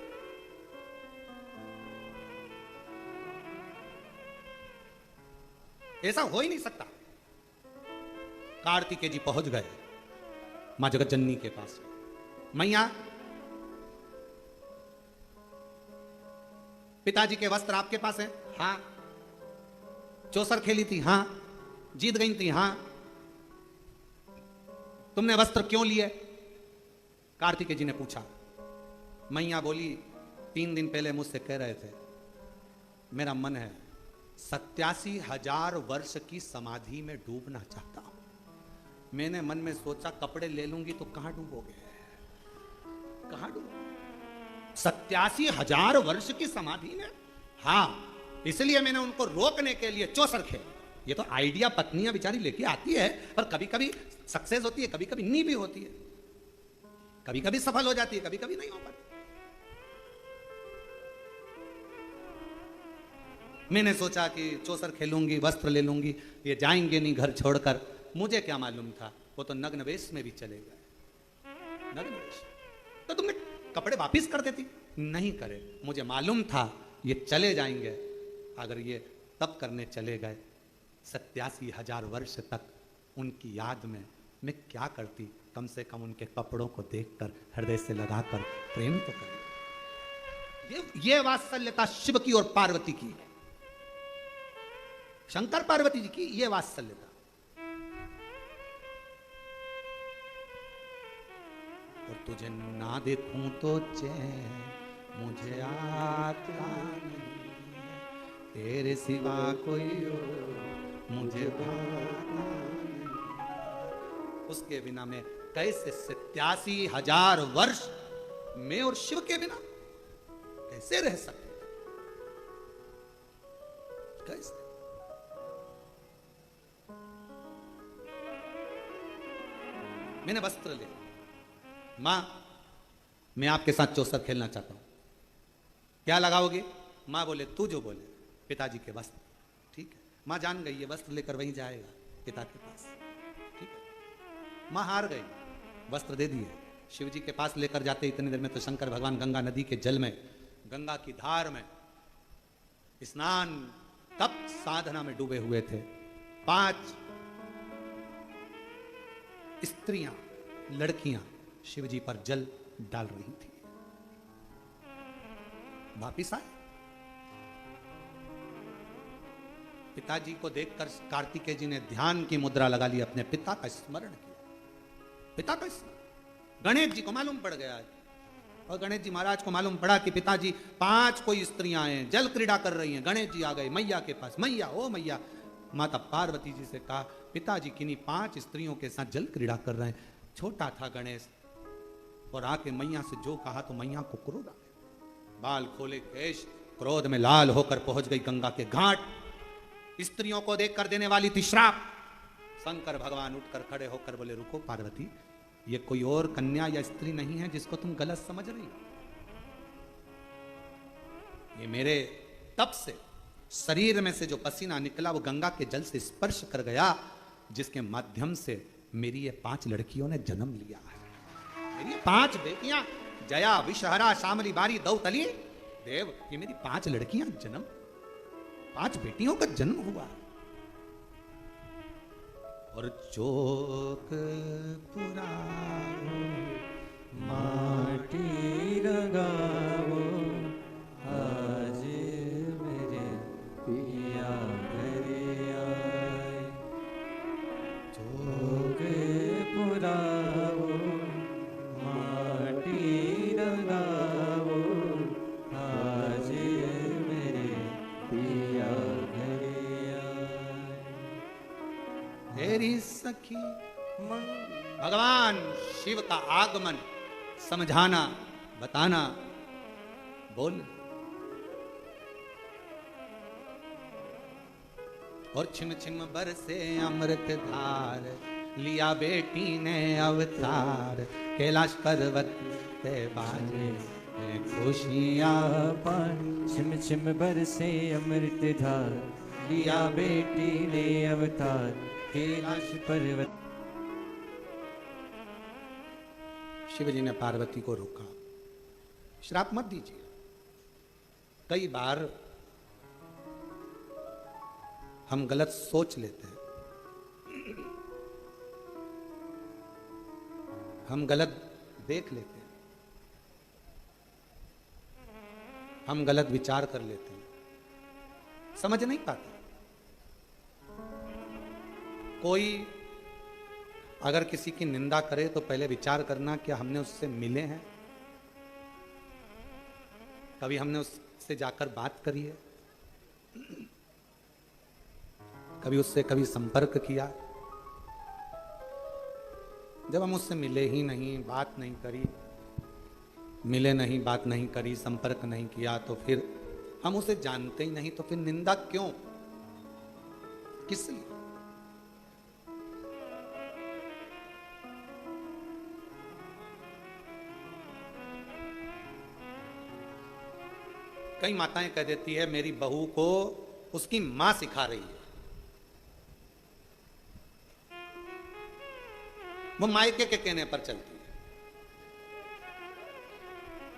ऐसा हो ही नहीं सकता। कार्तिकेय जी पहुंच गए मां जगत जननी के पास। मैया, पिताजी के वस्त्र आपके पास है? हां। चौसर खेली थी? हां। जीत गई थी? हां। तुमने वस्त्र क्यों लिए? कार्तिकेय जी ने पूछा। मैया बोली 3 दिन पहले मुझसे कह रहे थे मेरा मन है 87,000 वर्ष की समाधि में डूबना चाहता हूं। मैंने मन में सोचा कपड़े ले लूंगी तो कहां डूबोगे, कहां डूबोगे? 87,000 वर्ष की समाधि में? हाँ, इसलिए मैंने उनको रोकने के लिए चौसर खेली। ये तो आइडिया पत्नियां बेचारी लेके आती है, पर कभी कभी सक्सेस होती है, कभी कभी नहीं भी होती है, कभी कभी सफल हो जाती है, कभी कभी नहीं हो पाती। मैंने सोचा कि चौसर खेलूंगी, वस्त्र ले लूंगी, ये जाएंगे नहीं घर छोड़कर। मुझे क्या मालूम था वो तो नग्न वेश में भी चले गए। नग्न वेश तो तुमने कपड़े वापिस कर देती? नहीं करे, मुझे मालूम था ये चले जाएंगे। अगर ये तप करने चले गए 87,000 वर्ष तक उनकी याद में मैं क्या करती? कम से कम उनके कपड़ों को देखकर हृदय से लगाकर प्रेम तो कर। ये वात्सल्यता शिव की और पार्वती की है, शंकर पार्वती जी की ये वात्सल्यता। और तुझे ना देखूं तो चैन मुझे आता नहीं, तेरे सिवा कोई और मुझे भाता नहीं। उसके बिना मैं कैसे 87,000 वर्ष मैं और शिव के बिना कैसे रह सकते? कैसे? मैंने वस्त्र ले, मां मैं आपके साथ चौसर खेलना चाहता हूं, क्या लगाओगे? मां बोले तू जो बोले। पिताजी के वस्त्र, ठीक है। मां जान गई ये वस्त्र लेकर वहीं जाएगा पिता के पास, ठीक है। मां हार गई, वस्त्र दे दिए। शिव जी के पास लेकर जाते इतनी देर में तो शंकर भगवान गंगा नदी के जल में, गंगा की धार में स्नान तप साधना में डूबे हुए थे। 5 स्त्रियां, लड़कियां शिव जी पर जल डाल रही थी। वापिस आए, पिताजी को देखकर कार्तिकेय जी ने ध्यान की मुद्रा लगा ली, अपने पिता का स्मरण किया। पिता का स्मरण गणेश जी को मालूम पड़ गया, और गणेश जी महाराज को मालूम पड़ा कि पिताजी 5 कोई स्त्रियां हैं जल क्रीड़ा कर रही हैं। गणेश जी आ गए मैया के पास। मैया, ओ मैया, माता पार्वती जी से कहा पिताजी किन्हीं 5 स्त्रियों के साथ जल क्रीड़ा कर रहे हैं। छोटा था गणेश और आके मैया से जो कहा तो मैया को क्रोध आ गया। बाल खोले केश, क्रोध में लाल होकर पहुंच गई गंगा के घाट। स्त्रियों को देखकर देने वाली थी श्राप। शंकर भगवान उठकर खड़े होकर बोले रुको पार्वती, ये कोई और कन्या या स्त्री नहीं है जिसको तुम गलत समझ रही हो। ये मेरे तप से शरीर में से जो पसीना निकला वो गंगा के जल से स्पर्श कर गया, जिसके माध्यम से मेरी ये 5 लड़कियों ने जन्म लिया है। मेरी 5 बेटियां, जया, विषहरा, शामली, बारी, दौतली, देव, ये मेरी 5 लड़कियां जन्म, 5 बेटियों का जन्म हुआ। और चोक पुरानो माटी लगाओ, आज मेरे पिया घर आए। चोक की भगवान शिव का आगमन, समझाना, बताना, बोल। और छिम छिम बरसे अमृत धार, लिया बेटी ने अवतार, कैलाश पर्वत पे बाजे खुशियां पार। छिम छिम बरसे अमृत धार, लिया बेटी ने अवतार, कैलाश पर्वत। शिव जी ने पार्वती को रोका, श्राप मत दीजिए। कई बार हम गलत सोच लेते हैं, हम गलत देख लेते हैं, हम गलत विचार कर लेते हैं, समझ नहीं पाते। कोई अगर किसी की निंदा करे तो पहले विचार करना क्या हमने उससे मिले हैं, कभी हमने उससे जाकर बात करी है, कभी उससे कभी संपर्क किया। जब हम उससे मिले ही नहीं, बात नहीं करी, मिले नहीं, बात नहीं करी, संपर्क नहीं किया, तो फिर हम उसे जानते ही नहीं, तो फिर निंदा क्यों, किस लिए? कई माताएं कह देती है मेरी बहू को उसकी मां सिखा रही है। वो मायके के कहने पर चलती है।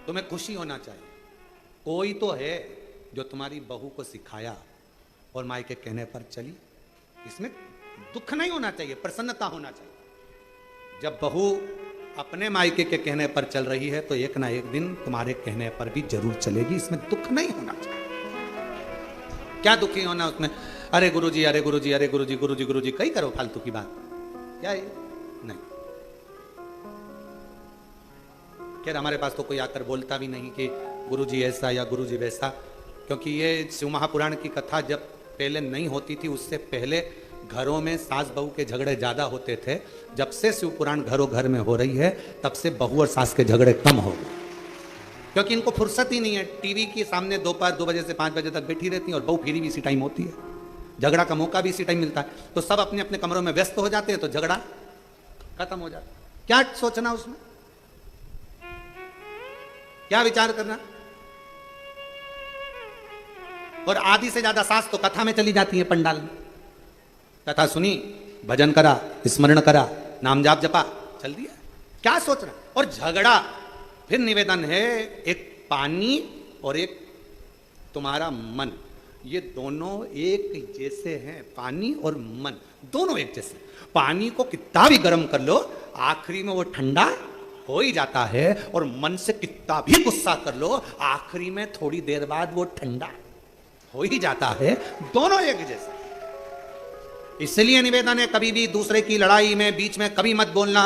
तुम्हें खुशी होना चाहिए, कोई तो है जो तुम्हारी बहू को सिखाया और मायके कहने पर चली। इसमें दुख नहीं होना चाहिए, प्रसन्नता होना चाहिए। जब बहू अपने मायके के कहने पर चल रही है तो एक ना एक दिन तुम्हारे कहने पर भी जरूर चलेगी, इसमें दुख नहीं होना चाहिए। क्या दुखी होना उसमें? अरे गुरुजी, अरे गुरुजी, अरे गुरुजी, गुरुजी, गुरुजी, कई करो फालतू की बात। क्या है? नहीं, क्या हमारे पास तो कोई आकर बोलता भी नहीं कि गुरुजी ऐसा या गुरुजी वैसा, क्योंकि ये शिव महापुराण की कथा जब पहले नहीं होती थी, उससे पहले घरों में सास बहू के झगड़े ज्यादा होते थे। जब से शिव पुराण घरों घर में हो रही है तब से बहू और सास के झगड़े कम हो गए, क्योंकि इनको फुर्सत ही नहीं है। टीवी के सामने दोपहर 2 बजे से 5 बजे तक बैठी रहती है और बहू फिरी भी इसी टाइम होती है, झगड़ा का मौका भी इसी टाइम मिलता है, तो सब अपने अपने कमरों में व्यस्त हो जाते हैं, तो झगड़ा खत्म हो जाता है। क्या सोचना उसमें, क्या विचार करना? और आधी से ज्यादा सास तो कथा में चली जाती है, पंडाल में कथा सुनी, भजन करा, स्मरण करा, नाम जाप जपा, चल दिया। क्या सोचना? और झगड़ा, फिर निवेदन है, एक पानी और एक तुम्हारा मन, ये दोनों एक जैसे हैं। पानी और मन दोनों एक जैसे। पानी को कितना भी गर्म कर लो, आखिरी में वो ठंडा हो ही जाता है, और मन से कितना भी गुस्सा कर लो, आखिरी में थोड़ी देर बाद वो ठंडा हो ही जाता है। दोनों एक जैसे। इसलिए निवेदन है, कभी भी दूसरे की लड़ाई में बीच में कभी मत बोलना।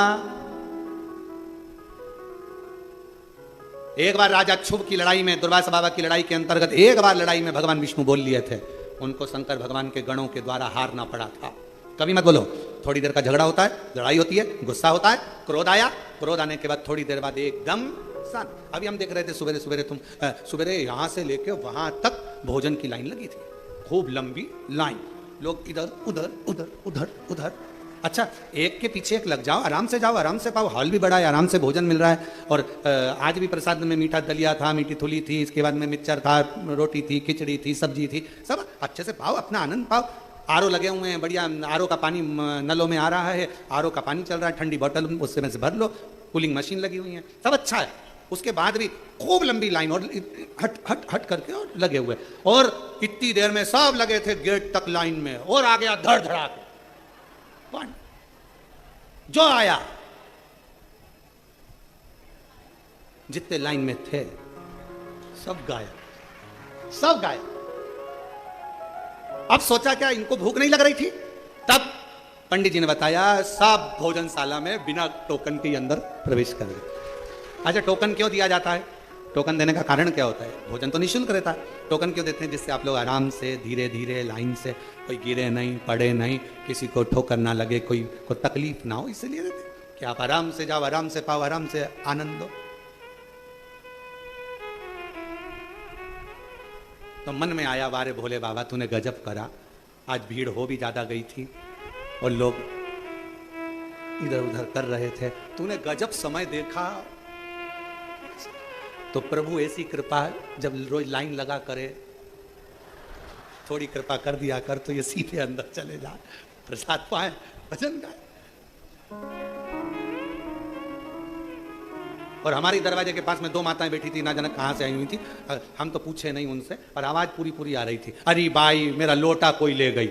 एक बार राजा क्षुभ की लड़ाई में, दुर्वासा बाबा की लड़ाई के अंतर्गत एक बार लड़ाई में भगवान विष्णु बोल लिए थे, उनको शंकर भगवान के गणों के द्वारा हारना पड़ा था। कभी मत बोलो। थोड़ी देर का झगड़ा होता है, लड़ाई होती है, गुस्सा होता है, क्रोध आया, क्रोध आने के बाद थोड़ी देर बाद एकदम शांत। अभी हम देख रहे थे सुबह सुबह यहां से लेके वहां तक भोजन की लाइन लगी थी, खूब लंबी लाइन, लोग इधर उधर उधर उधर उधर। अच्छा, एक के पीछे एक लग जाओ, आराम से जाओ, आराम से पाओ, हॉल भी बड़ा है, आराम से भोजन मिल रहा है। और आज भी प्रसाद में मीठा दलिया था, मीठी थुली थी, इसके बाद में मिक्सचर था, रोटी थी, खिचड़ी थी, सब्जी थी, सब अच्छे से पाओ, अपना आनंद पाओ। आरओ लगे हुए हैं, बढ़िया आरओ का पानी नलों में आ रहा है, आरओ का पानी चल रहा है, ठंडी बोतल उससे में से भर लो, कूलिंग मशीन लगी हुई है, सब अच्छा है। उसके बाद भी खूब लंबी लाइन और हट हट हट करके और लगे हुए, और इतनी देर में सब लगे थे गेट तक लाइन में, और आ गया धड़ धड़ा के कौन जो आया, जितने लाइन में थे सब गायब, सब गायब। अब सोचा क्या इनको भूख नहीं लग रही थी? तब पंडित जी ने बताया सब भोजनशाला में बिना टोकन के अंदर प्रवेश कर गए। अच्छा, टोकन क्यों दिया जाता है? टोकन देने का कारण क्या होता है? भोजन तो निःशुल्क रहता है। टोकन क्यों देते हैं? जिससे आप लोग आराम से धीरे धीरे लाइन से, कोई गिरे नहीं, पड़े नहीं, किसी को ठोकर ना लगे, कोई को तकलीफ ना हो, इसलिए देते हैं कि आप आराम से जाओ, आराम से पाओ, आराम से आनंद लो। तो मन में आया, वारे भोले बाबा तूने गजब करा। आज भीड़ हो भी ज्यादा गई थी और लोग इधर उधर कर रहे थे, तूने गजब समय देखा। तो प्रभु ऐसी कृपा, जब रोज लाइन लगा करे, थोड़ी कृपा कर दिया कर तो ये सीधे अंदर चले जाए, प्रसाद पाए, भजन गाए। और हमारी दरवाजे के पास में 2 माताएं बैठी थी, ना जाने कहां से आई हुई थी, हम तो पूछे नहीं उनसे, पर आवाज पूरी पूरी आ रही थी, अरे भाई मेरा लोटा कोई ले गई,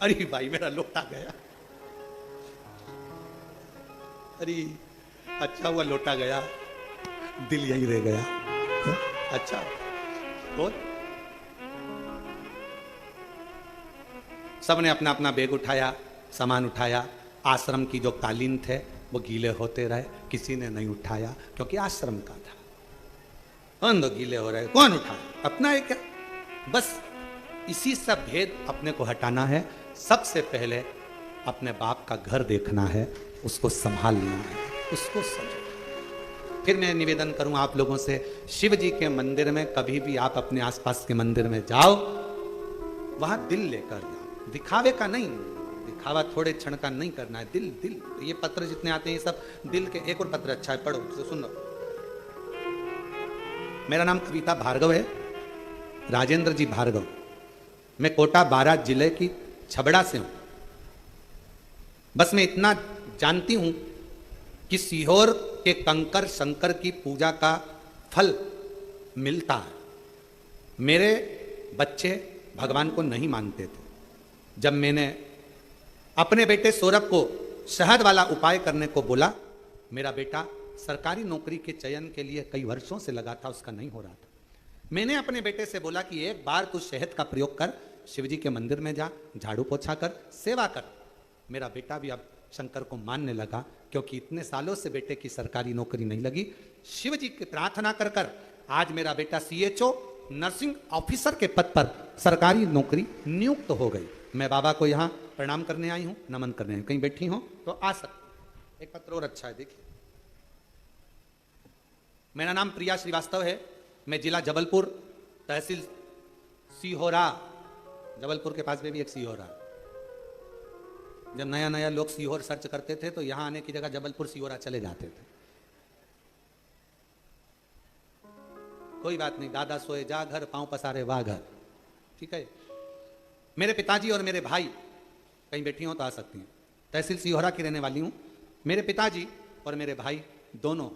अरे भाई मेरा लोटा गया, अरे अच्छा हुआ लोटा गया, दिल यही रह गया। अच्छा बोल। सबने अपना अपना बैग उठाया, सामान उठाया, आश्रम की जो कालीन थे वो गीले होते रहे, किसी ने नहीं उठाया क्योंकि आश्रम का था। अंदर गीले हो रहे, कौन उठाए? अपना है क्या? बस इसी सब भेद अपने को हटाना है। सबसे पहले अपने बाप का घर देखना है, उसको संभालना है, उसको समझो। फिर मैं निवेदन करूं आप लोगों से, शिव जी के मंदिर में कभी भी आप अपने आसपास के मंदिर में जाओ, वहां दिल लेकर जाओ, दिखावे का नहीं, दिखावा थोड़े क्षण का नहीं करना है, दिल दिल। ये पत्र जितने आते हैं ये सब दिल के। एक और पत्र अच्छा है, पढ़ो तो सुन लो। मेरा नाम कविता भार्गव है, राजेंद्र जी भार्गव। मैं कोटा 12 जिले की छबड़ा से हूं। बस मैं इतना जानती हूं कि सीहोर के कंकर शंकर की पूजा का फल मिलता है। मेरे बच्चे भगवान को नहीं मानते थे। जब मैंने अपने बेटे सौरभ को शहद वाला उपाय करने को बोला, मेरा बेटा सरकारी नौकरी के चयन के लिए कई वर्षों से लगा था, उसका नहीं हो रहा था। मैंने अपने बेटे से बोला कि एक बार तू शहद का प्रयोग कर, शिवजी के मंदिर में जा, झाड़ू पोछा कर, सेवा कर। मेरा बेटा भी अब शंकर को मानने लगा, क्योंकि इतने सालों से बेटे की सरकारी नौकरी नहीं लगी। शिव जी की प्रार्थना कर कर आज मेरा बेटा CHO नर्सिंग ऑफिसर के पद पर सरकारी नौकरी नियुक्त हो गई। मैं बाबा को यहाँ प्रणाम करने आई हूँ, नमन करने आई हूँ। कहीं बैठी हो तो आ सकते। एक पत्र और अच्छा है, देखिए। मेरा नाम प्रिया श्रीवास्तव है। मैं जिला जबलपुर, तहसील सीहोरा, जबलपुर के पास में भी एक सीहोरा। जब नया नया लोग सीहोर सर्च करते थे तो यहां आने की जगह जबलपुर सीहोरा चले जाते थे। कोई बात नहीं, दादा सोए जा घर, पांव पसारे वाह घर। ठीक है। मेरे पिताजी और मेरे भाई, कहीं बैठी हो तो आ सकती हैं, तहसील सीहोरा की रहने वाली हूं। मेरे पिताजी और मेरे भाई दोनों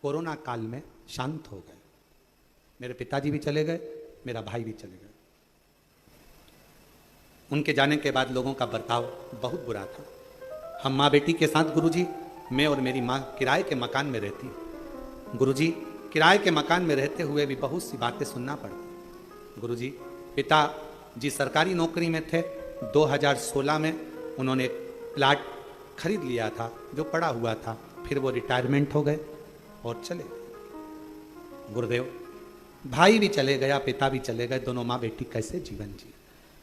कोरोना काल में शांत हो गए। मेरे पिताजी भी चले गए, मेरा भाई भी चले गए। उनके जाने के बाद लोगों का बर्ताव बहुत बुरा था। हम माँ बेटी के साथ, गुरुजी, मैं और मेरी माँ किराए के मकान में रहती। गुरुजी, किराए के मकान में रहते हुए भी बहुत सी बातें सुनना पड़ती। गुरुजी, पिता जी सरकारी नौकरी में थे। 2016 में उन्होंने एक प्लाट खरीद लिया था जो पड़ा हुआ था, फिर वो रिटायरमेंट हो गए और चले गए। गुरुदेव, भाई भी चले गया, पिता भी चले गए, दोनों माँ बेटी कैसे जीवन जी।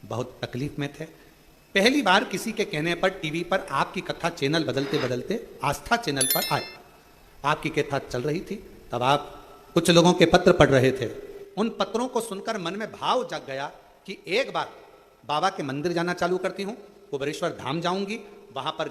बहुत तकलीफ में थे। पहली बार किसी के कहने पर टीवी पर आपकी कथा चैनल बदलते बदलते आस्था चैनल पर आए। आपकी कथा चल रही थी, तब आप कुछ लोगों के पत्र पढ़ रहे थे। उन पत्रों को सुनकर मन में भाव जग गया कि एक बार बाबा के मंदिर जाना चालू करती हूँ, कुबेरेश्वर धाम जाऊंगी, वहां पर